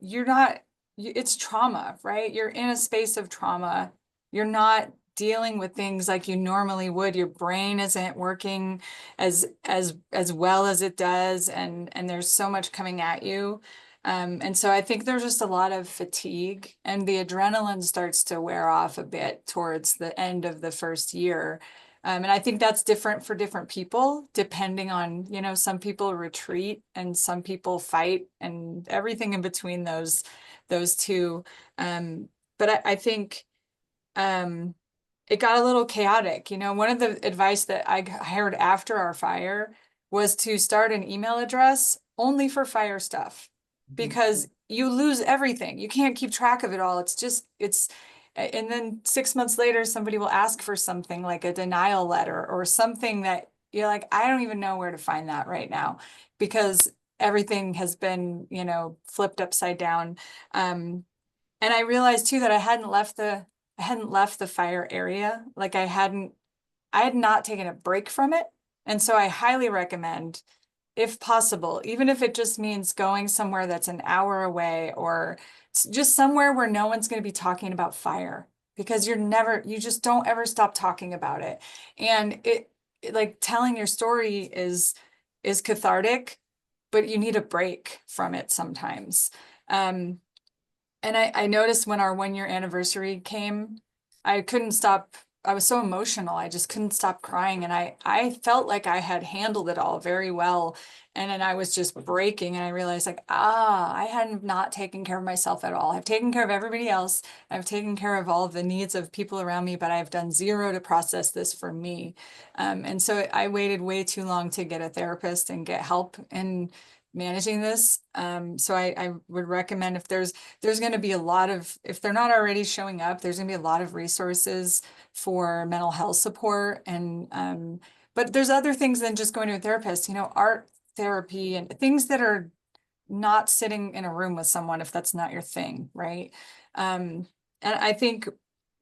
it's trauma, right? You're in a space of trauma. You're not dealing with things like you normally would. Your brain isn't working as well as it does, and there's so much coming at you. And so I think there's just a lot of fatigue, and the adrenaline starts to wear off a bit towards the end of the first year. And I think that's different for different people, depending on, some people retreat and some people fight, and everything in between those two. But I think it got a little chaotic. One of the advice that I heard after our fire was to start an email address only for fire stuff, because you lose everything. You can't keep track of it all. And then 6 months later, somebody will ask for something like a denial letter or something that you're like, I don't even know where to find that right now, because everything has been, flipped upside down. And I realized too that I hadn't left the fire area. Like I had not taken a break from it. And so I highly recommend, if possible, even if it just means going somewhere that's an hour away, or just somewhere where no one's going to be talking about fire, because you just don't ever stop talking about it. And it like telling your story is cathartic, but you need a break from it sometimes. And I noticed when our 1 year anniversary came, I couldn't stop I was so emotional. I just couldn't stop crying. And I felt like I had handled it all very well. And then I was just breaking, and I realized like, I had not taken care of myself at all. I've taken care of everybody else. I've taken care of all of the needs of people around me, but I've done zero to process this for me. And so I waited way too long to get a therapist and get help in managing this. So I would recommend, if there's going to be a lot of, if they're not already showing up, there's going to be a lot of resources for mental health support. And but there's other things than just going to a therapist, you know, art therapy and things that are not sitting in a room with someone if that's not your thing, right? And I think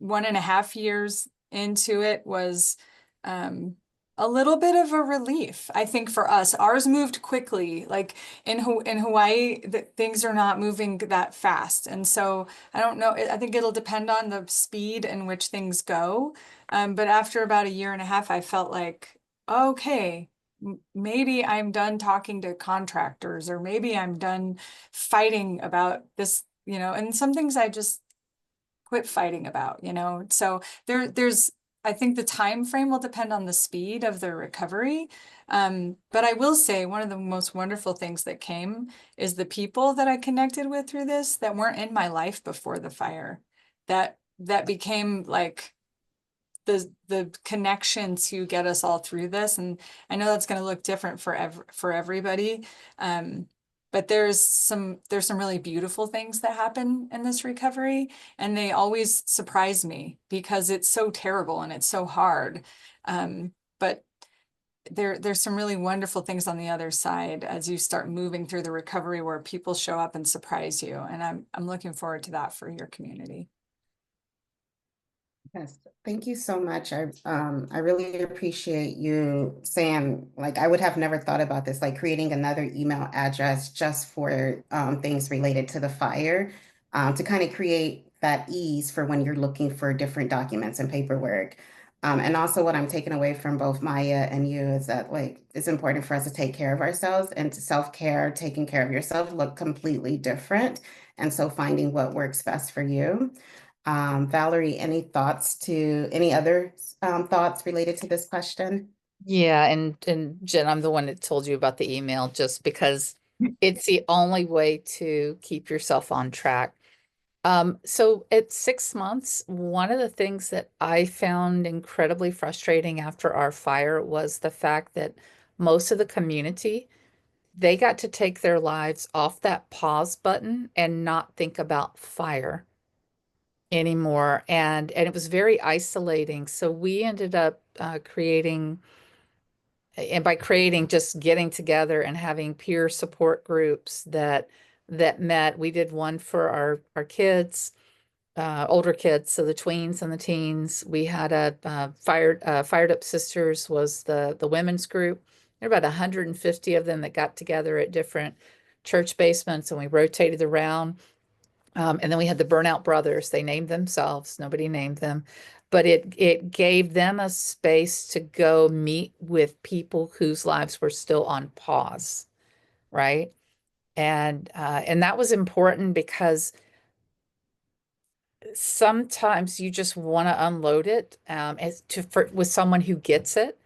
1.5 years into it was a little bit of a relief. I think for us, ours moved quickly. Like in Hawaii, things are not moving that fast. And so I don't know, I think it'll depend on the speed in which things go. But after about 1.5 years, I felt like, okay, maybe I'm done talking to contractors, or maybe I'm done fighting about this, you know, and some things I just quit fighting about, you know. So there's I think the time frame will depend on the speed of the recovery. But I will say one of the most wonderful things that came is the people that I connected with through this that weren't in my life before the fire, that became like the connection to get us all through this. And I know that's going to look different for everybody. But there's some really beautiful things that happen in this recovery, and they always surprise me because it's so terrible and it's so hard. But there's some really wonderful things on the other side as you start moving through the recovery, where people show up and surprise you. And I'm looking forward to that for your community. Yes, thank you so much. I really appreciate you saying, like, I would have never thought about this, like creating another email address just for things related to the fire, to kind of create that ease for when you're looking for different documents and paperwork. And also what I'm taking away from both Maya and you is that, like, it's important for us to take care of ourselves, and to self-care, taking care of yourself look completely different. And so finding what works best for you. Valerie, any other thoughts related to this question? Yeah, and Jen, I'm the one that told you about the email just because it's the only way to keep yourself on track. So at 6 months, one of the things that I found incredibly frustrating after our fire was the fact that most of the community, they got to take their lives off that pause button and not think about fire anymore. And it was very isolating. So we ended up creating, and by creating, just getting together and having peer support groups that met. We did one for our kids, older kids, so the tweens and the teens. We had a Fired Up Sisters was the women's group. There were about 150 of them that got together at different church basements, and we rotated around. And then we had the Burnout Brothers. They named themselves. Nobody named them, but it gave them a space to go meet with people whose lives were still on pause, right? And that was important because sometimes you just want to unload it with someone who gets it.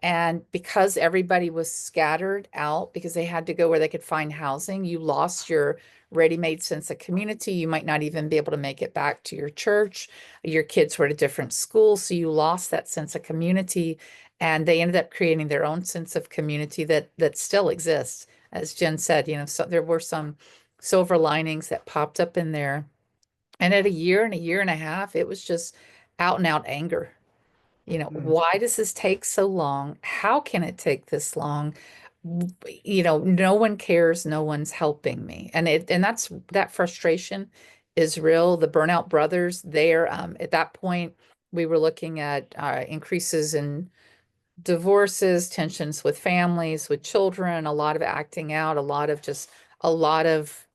And because everybody was scattered out because they had to go where they could find housing, you lost your ready-made sense of community. You might not even be able to make it back to your church. Your kids were at a different school, so you lost that sense of community. And they ended up creating their own sense of community that still exists. As Jen said, you know, so there were some silver linings that popped up in there. And at 1.5 years, it was just out and out anger. You know, why does this take so long? How can it take this long? You know, no one cares, no one's helping me. And that frustration is real. The Burnout Brothers, they're at that point, we were looking at increases in divorces, tensions with families, with children, a lot of acting out, a lot of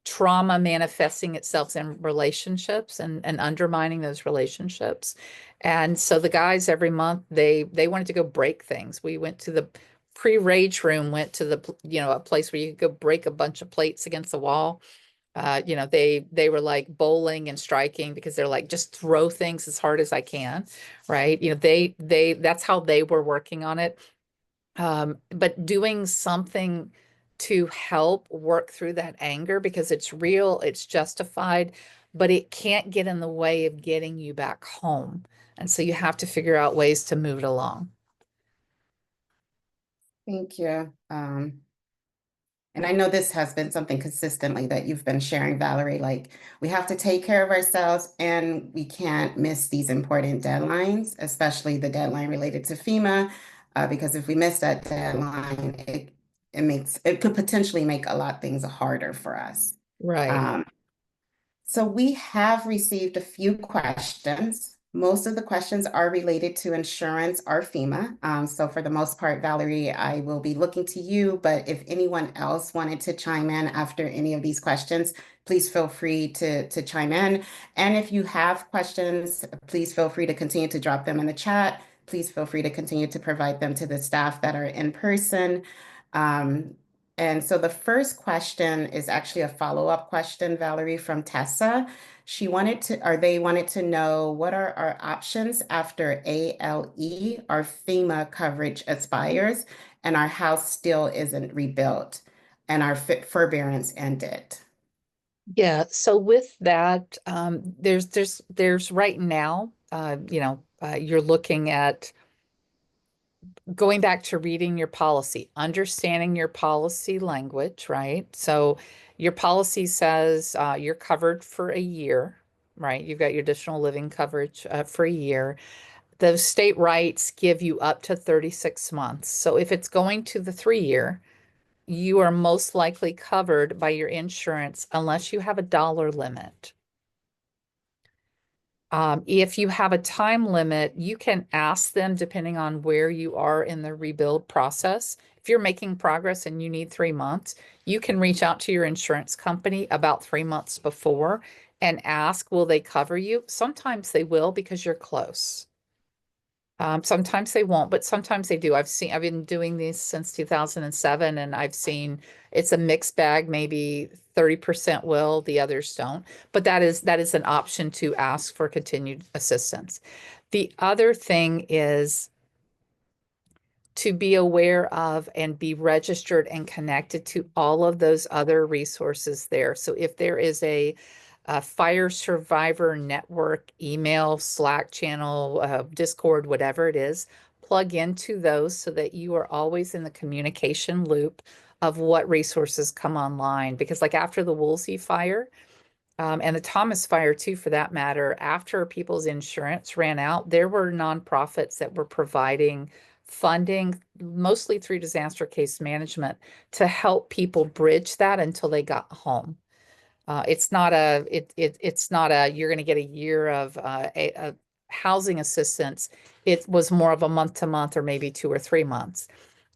trauma manifesting itself in relationships and undermining those relationships. And so the guys every month, they wanted to go break things. We went to the pre-rage room, went to a place where you could go break a bunch of plates against the wall. They were like bowling and striking because they're like, just throw things as hard as I can, right? That's how they were working on it. But doing something to help work through that anger, because it's real, it's justified, but it can't get in the way of getting you back home. And so you have to figure out ways to move it along. Thank you. And I know this has been something consistently that you've been sharing, Valerie, like we have to take care of ourselves and we can't miss these important deadlines, especially the deadline related to FEMA, because if we miss that deadline, it could potentially make a lot of things harder for us. Right. So we have received a few questions. Most of the questions are related to insurance or FEMA. So for the most part, Valerie, I will be looking to you, but if anyone else wanted to chime in after any of these questions, please feel free to chime in. And if you have questions, please feel free to continue to drop them in the chat. Please feel free to continue to provide them to the staff that are in person. And so the first question is actually a follow-up question, Valerie, from Tessa. They wanted to know, what are our options after ALE or FEMA coverage expires and our house still isn't rebuilt and our forbearance ended? Yeah. So with that, there's right now, you're looking at going back to reading your policy, understanding your policy language, right? So your policy says you're covered for a year, right? You've got your additional living coverage for a year. The state rights give you up to 36 months. So if it's going to the 3-year, you are most likely covered by your insurance unless you have a dollar limit. If you have a time limit, you can ask them depending on where you are in the rebuild process. If you're making progress and you need 3 months, you can reach out to your insurance company about 3 months before and ask, will they cover you? Sometimes they will because you're close. Sometimes they won't, but sometimes they do. I've been doing these since 2007, and I've seen it's a mixed bag. Maybe 30% will, the others don't. But that is an option to ask for continued assistance. The other thing is to be aware of and be registered and connected to all of those other resources there. So if there is a Fire Survivor Network email, Slack channel, Discord, whatever it is, plug into those so that you are always in the communication loop of what resources come online. Because like after the Woolsey fire, and the Thomas fire too, for that matter, after people's insurance ran out, there were nonprofits that were providing funding, mostly through disaster case management, to help people bridge that until they got home. It's not a you're going to get a year of a housing assistance. It was more of a month to month or maybe 2 or 3 months.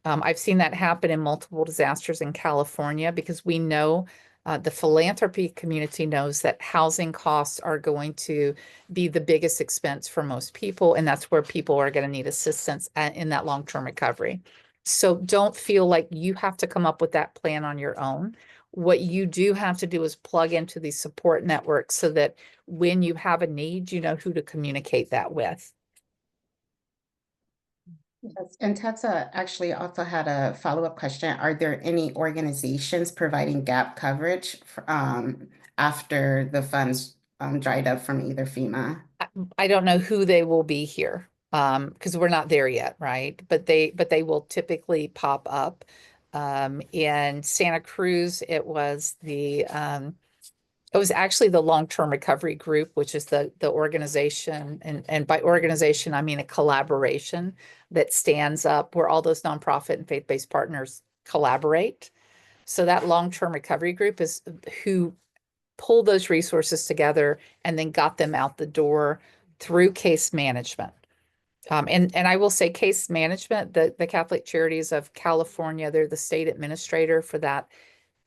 I've seen that happen in multiple disasters in California because we know the philanthropy community knows that housing costs are going to be the biggest expense for most people, and that's where people are going to need assistance in that long-term recovery. So don't feel like you have to come up with that plan on your own. What you do have to do is plug into these support networks so that when you have a need, you know who to communicate that with. Yes, and Tessa actually also had a follow-up question. Are there any organizations providing gap coverage after the funds dried up from either FEMA? I don't know who they will be here because we're not there yet, right? But they will typically pop up. In Santa Cruz, it was actually the Long-Term Recovery Group, which is the organization, and by organization, I mean a collaboration that stands up where all those nonprofit and faith-based partners collaborate. So that Long-Term Recovery Group is who pulled those resources together and then got them out the door through case management. And I will say case management, the Catholic Charities of California, they're the state administrator for that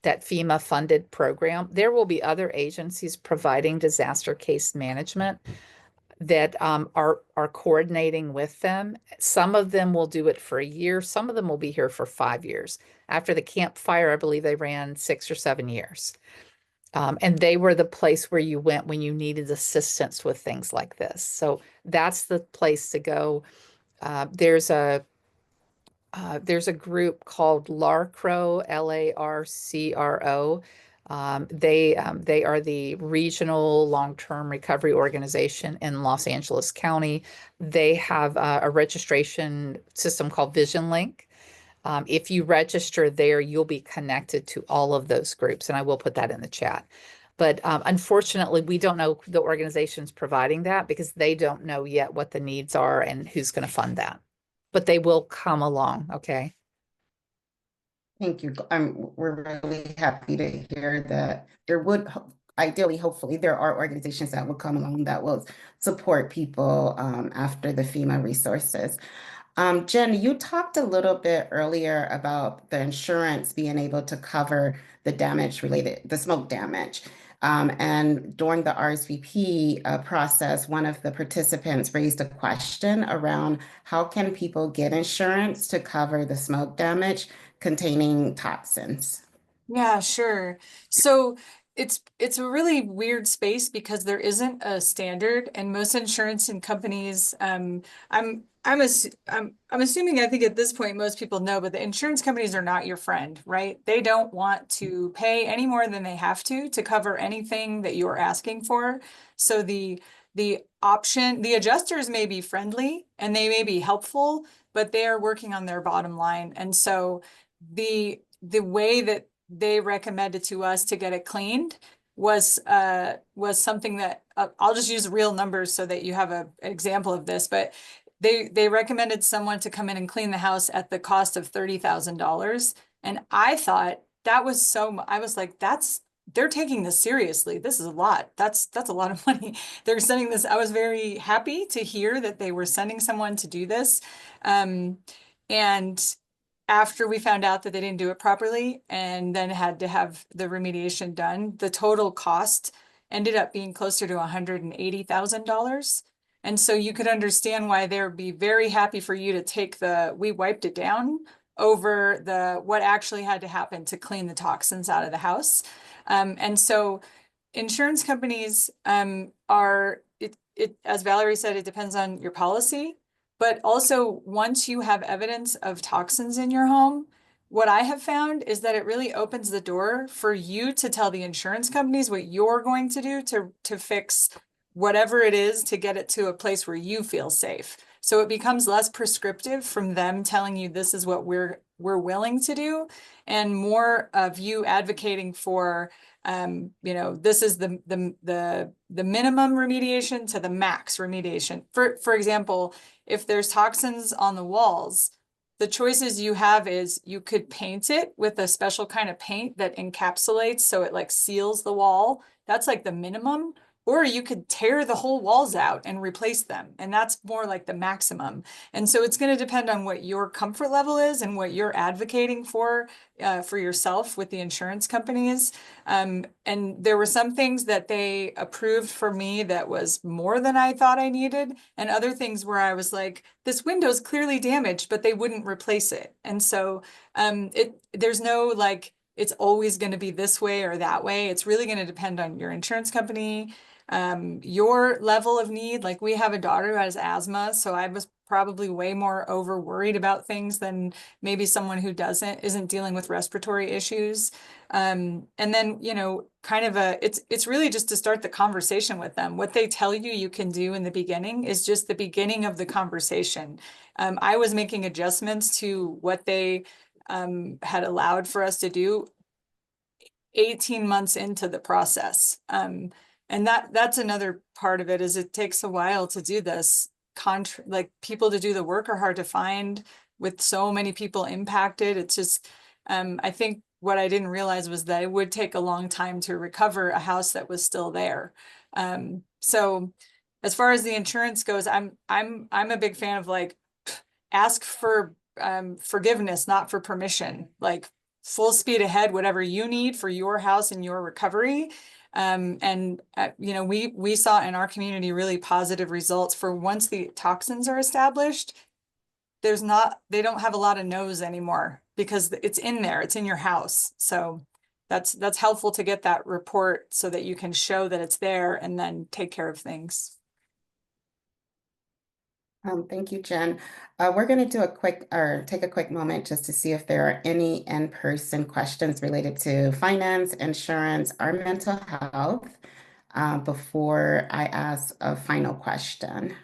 FEMA funded program. There will be other agencies providing disaster case management that are coordinating with them. Some of them will do it for a year. Some of them will be here for 5 years. After the Camp Fire, I believe they ran 6 or 7 years. And they were the place where you went when you needed assistance with things like this. So that's the place to go. There's a group called LARCRO, LARCRO. They are the regional long-term recovery organization in Los Angeles County. They have a registration system called Vision Link. If you register there, you'll be connected to all of those groups, and I will put that in the chat. But unfortunately, we don't know the organizations providing that because they don't know yet what the needs are and who's going to fund that. But they will come along, okay? Thank you. We're really happy to hear that there would ideally, hopefully, there are organizations that will come along that will support people after the FEMA resources. Jen, you talked a little bit earlier about the insurance being able to cover the damage related, the smoke damage. And during the RSVP process, one of the participants raised a question around how can people get insurance to cover the smoke damage containing toxins? Yeah, sure. So it's a really weird space because there isn't a standard, and most insurance and companies, I'm assuming, I think at this point most people know, but the insurance companies are not your friend, right? They don't want to pay any more than they have to cover anything that you're asking for. So the adjusters may be friendly and they may be helpful, but they are working on their bottom line. And so the way that they recommended to us to get it cleaned was something that I'll just use real numbers so that you have an example of this, but they recommended someone to come in and clean the house at the cost of $30,000. And I thought that was I was like, they're taking this seriously. This is a lot. That's a lot of money. They're sending this. I was very happy to hear that they were sending someone to do this. And after we found out that they didn't do it properly and then had to have the remediation done, the total cost ended up being closer to $180,000. And so you could understand why they would be very happy for you to take we wiped it down over what actually had to happen to clean the toxins out of the house. And so insurance companies as Valerie said, it depends on your policy. But also, once you have evidence of toxins in your home, what I have found is that it really opens the door for you to tell the insurance companies what you're going to do to fix whatever it is to get it to a place where you feel safe. So it becomes less prescriptive from them telling you this is what we're willing to do, and more of you advocating for this is the minimum remediation to the max remediation. For example, if there's toxins on the walls, the choices you have is you could paint it with a special kind of paint that encapsulates so it like seals the wall. That's like the minimum. Or you could tear the whole walls out and replace them. And that's more like the maximum. And so it's going to depend on what your comfort level is and what you're advocating for yourself with the insurance companies. And there were some things that they approved for me that was more than I thought I needed. And other things where I was like, this window's clearly damaged, but they wouldn't replace it. And so there's no like, it's always going to be this way or that way. It's really going to depend on your insurance company, your level of need. Like we have a daughter who has asthma, so I was probably way more over worried about things than maybe someone who isn't dealing with respiratory issues. And then, kind of it's really just to start the conversation with them. What they tell you can do in the beginning is just the beginning of the conversation. I was making adjustments to what they had allowed for us to do 18 months into the process. And that's another part of it, is it takes a while to do this. Like people to do the work are hard to find with so many people impacted. It's just, I think what I didn't realize was that it would take a long time to recover a house that was still there. So as far as the insurance goes, I'm a big fan of like, ask for forgiveness, not for permission. Like full speed ahead, whatever you need for your house and your recovery. We saw in our community really positive results for once the toxins are established. They don't have a lot of no's anymore because it's in there, it's in your house. So that's helpful to get that report so that you can show that it's there and then take care of things. Thank you, Jen. We're going to do take a quick moment just to see if there are any in-person questions related to finance, insurance, or mental health before I ask a final question.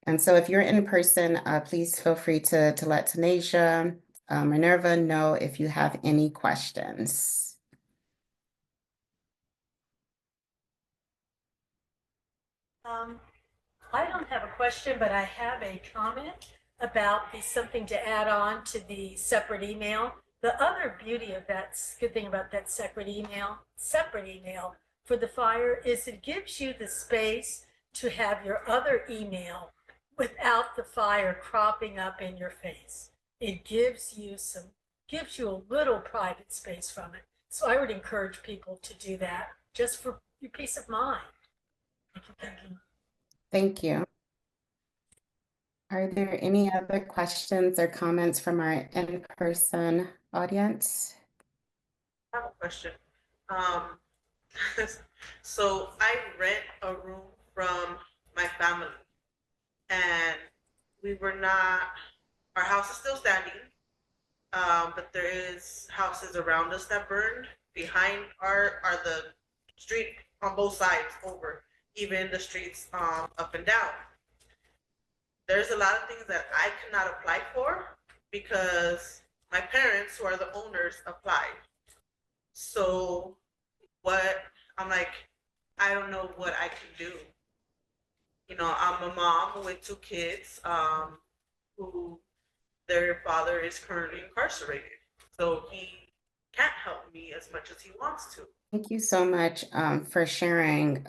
And so if you're in person, please feel free to let Tanisha, Minerva know if you have any questions. I don't have a question, but I have a comment about something to add on to the separate email. The other beauty of that, good thing about that separate email for the fire is it gives you the space to have your other email without the fire cropping up in your face. It gives you a little private space from it. So I would encourage people to do that just for your peace of mind. Thank you. Thank you. Are there any other questions or comments from our in-person audience? I have a question. So I rent a room from my family, and our house is still standing, but there is houses around us that burned. Behind are the street on both sides over, even the streets up and down. There's a lot of things that I cannot apply for because my parents, who are the owners, applied. So I don't know what I can do. You know, I'm a mom with 2 kids who their father is currently incarcerated. So he can't help me as much as he wants to. Thank you so much for sharing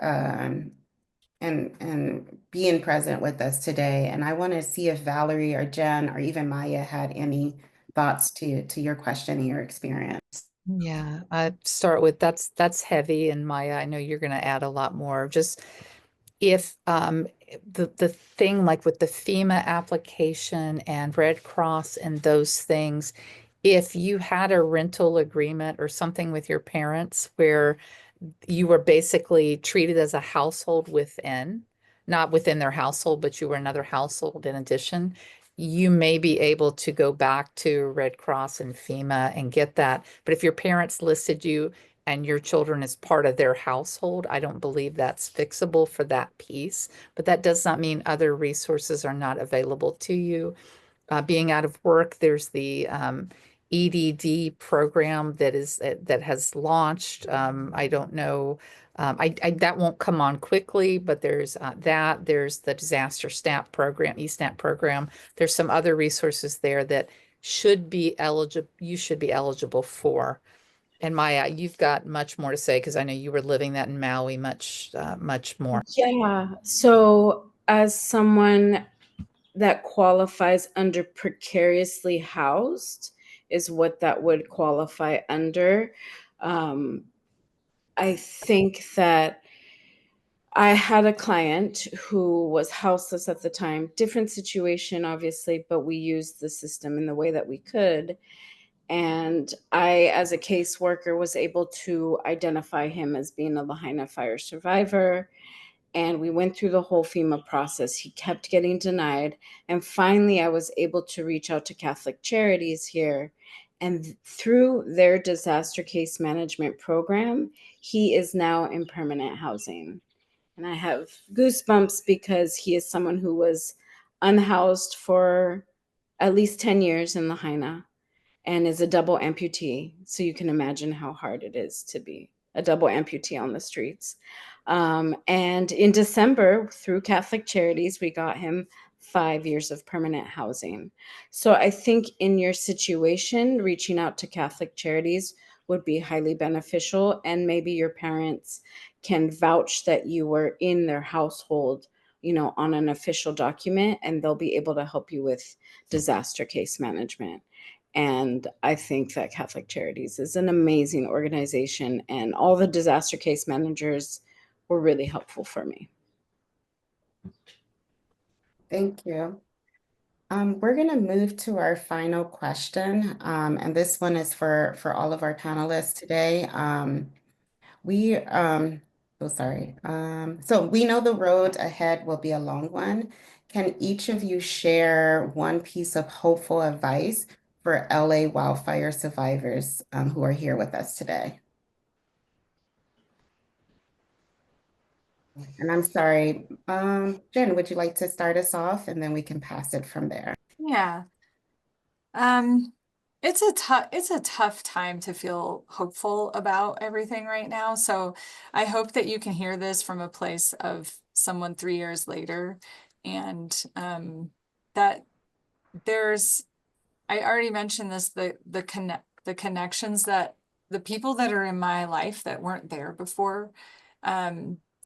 and being present with us today. And I want to see if Valerie or Jen or even Maya had any thoughts to your question and your experience. Yeah, I start with that's heavy, and Maya, I know you're going to add a lot more. Just if the thing like with the FEMA application and Red Cross and those things, if you had a rental agreement or something with your parents where you were basically treated as a household within, not within their household, but you were another household in addition, you may be able to go back to Red Cross and FEMA and get that. But if your parents listed you and your children as part of their household, I don't believe that's fixable for that piece. But that does not mean other resources are not available to you. Being out of work, there's the EDD program that has launched. I don't know. That won't come on quickly, but there's there's the disaster SNAP program, eSNAP program. There's some other resources there that should be eligible. You should be eligible for. And Maya, you've got much more to say because I know you were living that in Maui much more. Yeah. So as someone that qualifies under precariously housed is what that would qualify under. I think that I had a client who was houseless at the time, different situation, obviously, but we used the system in the way that we could. And I, as a caseworker, was able to identify him as being a Lahaina fire survivor. And we went through the whole FEMA process. He kept getting denied. And finally, I was able to reach out to Catholic Charities here. And through their disaster case management program, he is now in permanent housing. And I have goosebumps because he is someone who was unhoused for at least 10 years in Lahaina and is a double amputee. So you can imagine how hard it is to be a double amputee on the streets. And in December, through Catholic Charities, we got him 5 years of permanent housing. So I think in your situation, reaching out to Catholic Charities would be highly beneficial. And maybe your parents can vouch that you were in their household, you know, on an official document, and they'll be able to help you with disaster case management. And I think that Catholic Charities is an amazing organization, and all the disaster case managers were really helpful for me. Thank you. We're going to move to our final question, and this one is for all of our panelists today. We, oh, sorry. So we know the road ahead will be a long one. Can each of you share one piece of hopeful advice for LA wildfire survivors who are here with us today? And I'm sorry, Jen, would you like to start us off and then we can pass it from there? Yeah. It's a tough time to feel hopeful about everything right now. So I hope that you can hear this from a place of someone 3 years later, and that there's, I already mentioned this, the connections that the people that are in my life that weren't there before,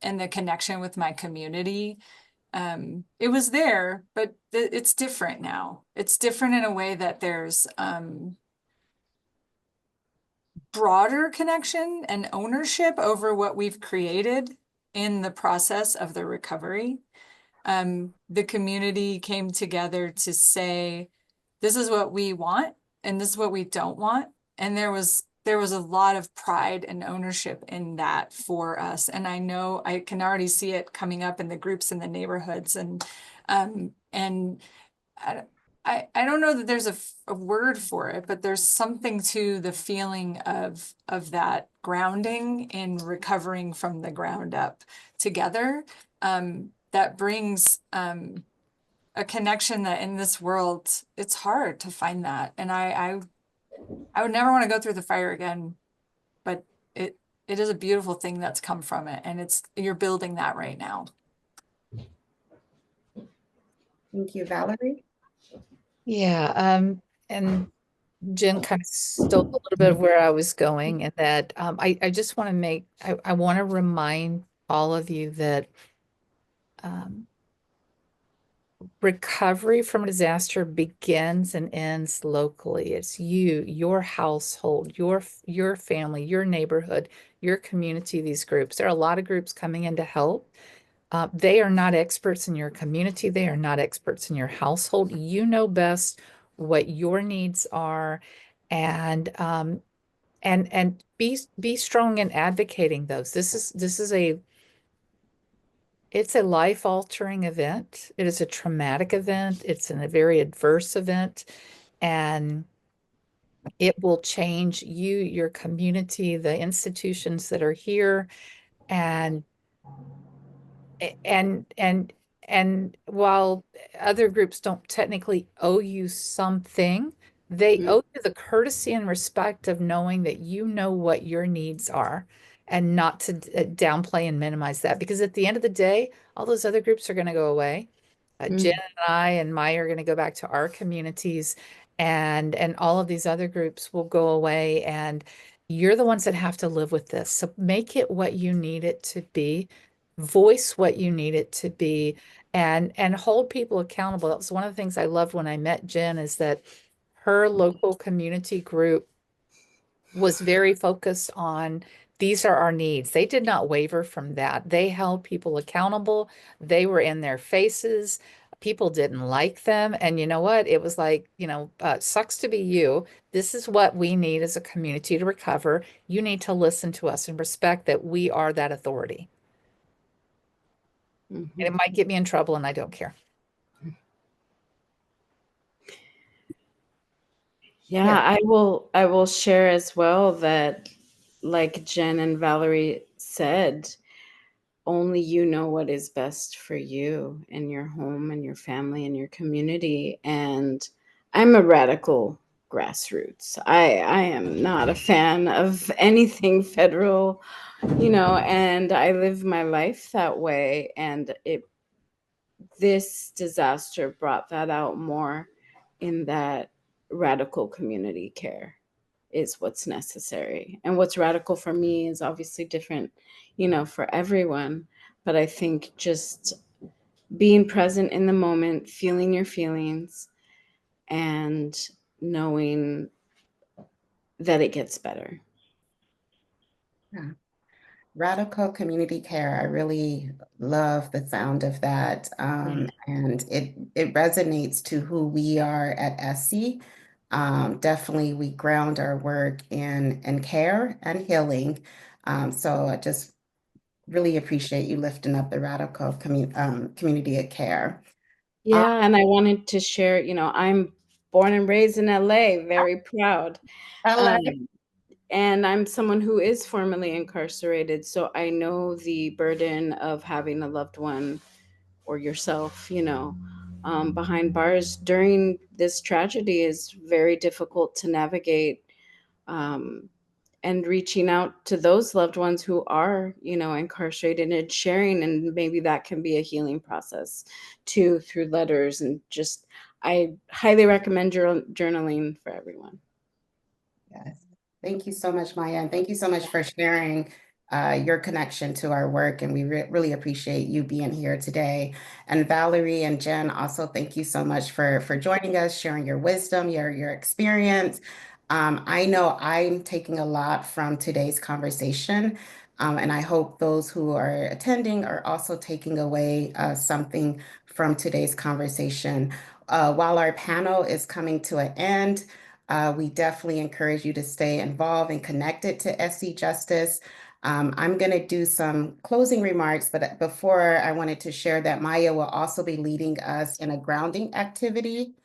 and the connection with my community. It was there, but it's different now. It's different in a way that there's broader connection and ownership over what we've created in the process of the recovery. The community came together to say, this is what we want and this is what we don't want. And there was a lot of pride and ownership in that for us. And I know I can already see it coming up in the groups in the neighborhoods. And I don't know that there's a word for it, but there's something to the feeling of that grounding in recovering from the ground up together, that brings a connection that in this world, it's hard to find that. And I would never want to go through the fire again, but it is a beautiful thing that's come from it. And you're building that right now. Thank you, Valerie. Yeah, and Jen kind of stole a little bit of where I was going, and that I just want to I want to remind all of you that recovery from a disaster begins and ends locally. It's you, your household, your family, your neighborhood, your community, these groups. There are a lot of groups coming in to help. They are not experts in your community. They are not experts in your household. You know best what your needs are, and be strong in advocating those. It's a life-altering event. It is a traumatic event. It's a very adverse event, and it will change you, your community, the institutions that are here, and and and and while other groups don't technically owe you something, they owe you the courtesy and respect of knowing that you know what your needs are, and not to downplay and minimize that, because at the end of the day, all those other groups are going to go away. Jen and I and Maya are going to go back to our communities, and all of these other groups will go away, and you're the ones that have to live with this. So make it what you need it to be, voice what you need it to be, and hold people accountable. That was one of the things I loved when I met Jen, is that her local community group was very focused on, these are our needs. They did not waver from that. They held people accountable. They were in their faces. People didn't like them. And you know what? It was like, sucks to be you. This is what we need as a community to recover. You need to listen to us and respect that we are that authority. And it might get me in trouble, and I don't care. Yeah, I will share as well that, like Jen and Valerie said, only you know what is best for you and your home and your family and your community. And I'm a radical grassroots. I am not a fan of anything federal, and I live my life that way. And this disaster brought that out more, in that radical community care is what's necessary. And what's radical for me is obviously different, for everyone. But I think just being present in the moment, feeling your feelings, and knowing that it gets better. Yeah. Radical community care. I really love the sound of that. And it resonates to who we are at Essie. Definitely we ground our work in care and healing. So I just really appreciate you lifting up the radical community of care. Yeah, and I wanted to share, I'm born and raised in LA, very proud. LA. And I'm someone who is formerly incarcerated, so I know the burden of having a loved one or yourself, behind bars during this tragedy is very difficult to navigate. Um, and reaching out to those loved ones who are, incarcerated and sharing, and maybe that can be a healing process too, through letters. And just, I highly recommend journaling for everyone. Yes. Thank you so much, Maya. And thank you so much for sharing your connection to our work. And we really appreciate you being here today. And Valerie and Jenn, also thank you so much for joining us, sharing your wisdom, your experience. I know I'm taking a lot from today's conversation. And I hope those who are attending are also taking away something from today's conversation. While our panel is coming to an end, we definitely encourage you to stay involved and connected to Essie Justice. I'm going to do some closing remarks, but before I wanted to share that Maya will also be leading us in a grounding activity.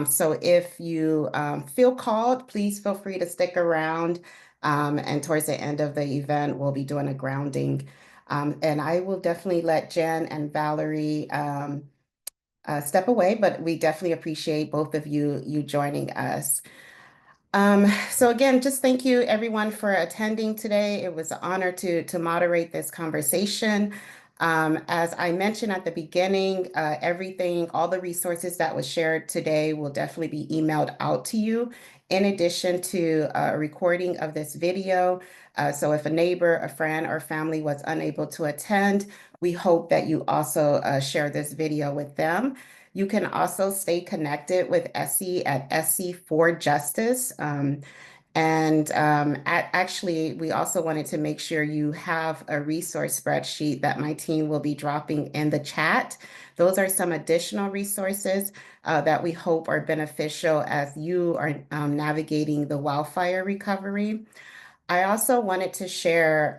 So if you feel called, please feel free to stick around. And towards the end of the event, we'll be doing a grounding. And I will definitely let Jenn and Valerie step away, but we definitely appreciate both of you joining us. So again, just thank you everyone for attending today. It was an honor to moderate this conversation. As I mentioned at the beginning, all the resources that was shared today will definitely be emailed out to you, in addition to a recording of this video. So if a neighbor, a friend, or family was unable to attend, we hope that you also share this video with them. You can also stay connected with Essie at Essie for Justice. Actually, we also wanted to make sure you have a resource spreadsheet that my team will be dropping in the chat. Those are some additional resources that we hope are beneficial as you are navigating the wildfire recovery. I also wanted to share,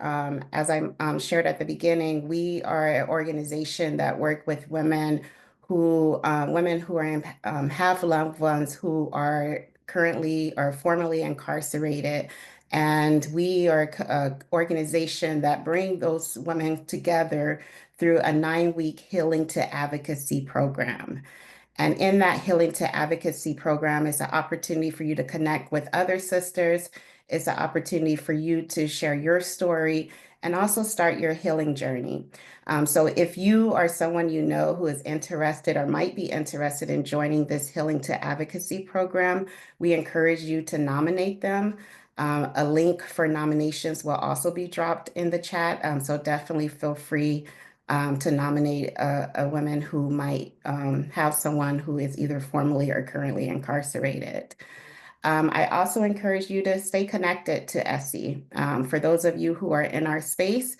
as I shared at the beginning, we are an organization that work with women who have loved ones who are currently or formerly incarcerated. And we are an organization that bring those women together through a 9-week Healing to Advocacy program. And in that Healing to Advocacy program is an opportunity for you to connect with other sisters. It's an opportunity for you to share your story and also start your healing journey. So if you are someone you know who is interested or might be interested in joining this Healing to Advocacy program, we encourage you to nominate them. A link for nominations will also be dropped in the chat. So definitely feel free to nominate a woman who might have someone who is either formerly or currently incarcerated. I also encourage you to stay connected to Essie. For those of you who are in our space,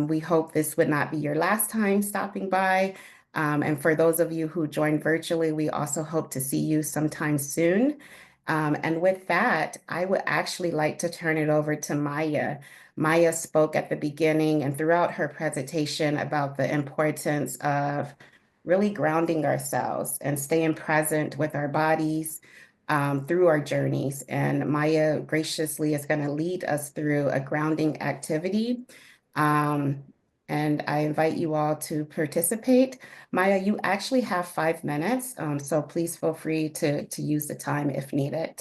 we hope this would not be your last time stopping by. And for those of you who joined virtually, we also hope to see you sometime soon. And with that, I would actually like to turn it over to Maya. Maya spoke at the beginning and throughout her presentation about the importance of really grounding ourselves and staying present with our bodies through our journeys. And Maya graciously is going to lead us through a grounding activity. And I invite you all to participate. Maya, you actually have 5 minutes, so please feel free to use the time if needed.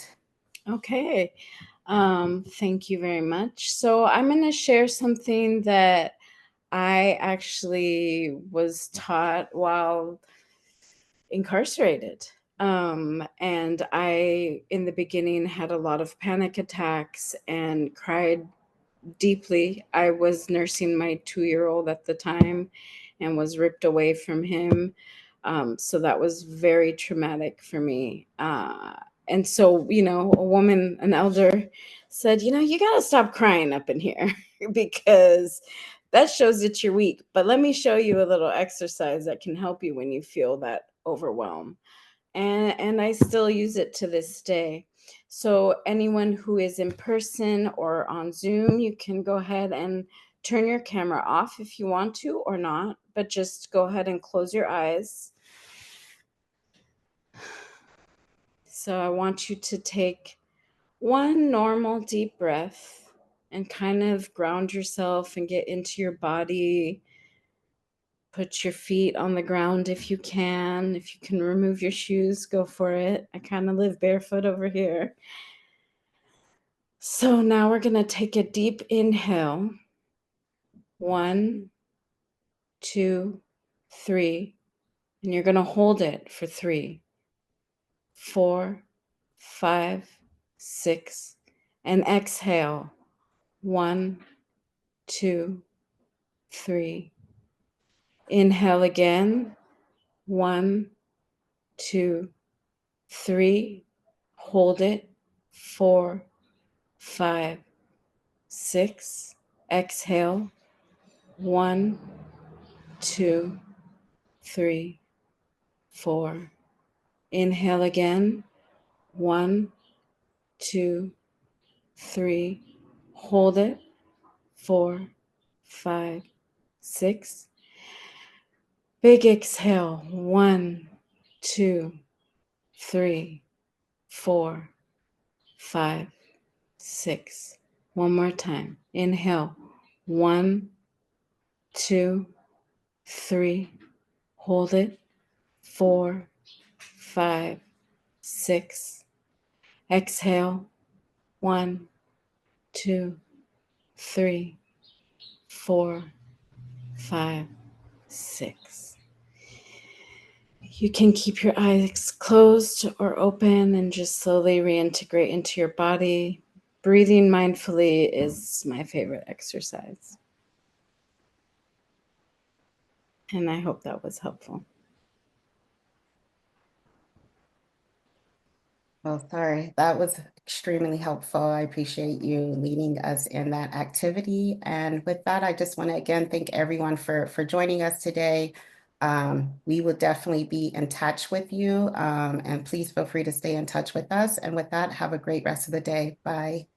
Okay. Thank you very much. So I'm going to share something that I actually was taught while incarcerated. And I, in the beginning, had a lot of panic attacks and cried deeply. I was nursing my 2-year-old at the time and was ripped away from him. So that was very traumatic for me. And so, you know, a woman, an elder said, you know, you got to stop crying up in here because that shows that you're weak. But let me show you a little exercise that can help you when you feel that overwhelm. And I still use it to this day. So anyone who is in person or on Zoom, you can go ahead and turn your camera off if you want to or not, but just go ahead and close your eyes. So I want you to take one normal deep breath and kind of ground yourself and get into your body. Put your feet on the ground if you can. If you can remove your shoes, go for it. I kind of live barefoot over here. So now we're going to take a deep inhale. 1, 2, 3. And you're going to hold it for 3, 4, 5, 6. And exhale. 1, 2, 3. Inhale again. 1, 2, 3. Hold it. 4, 5, 6. Exhale. 1, 2, 3, 4. Inhale again. 1, 2, 3. Hold it. 4, 5, 6. Big exhale. 1, 2, 3, 4, 5, 6. One more time. Inhale. 1, 2, 3. Hold it. 4, 5, 6. Exhale. 1, 2, 3, 4, 5, 6. You can keep your eyes closed or open and just slowly reintegrate into your body. Breathing mindfully is my favorite exercise. And I hope that was helpful. Oh, sorry. That was extremely helpful. I appreciate you leading us in that activity. And with that, I just want to again thank everyone for joining us today. We will definitely be in touch with you. And please feel free to stay in touch with us. And with that, have a great rest of the day. Bye.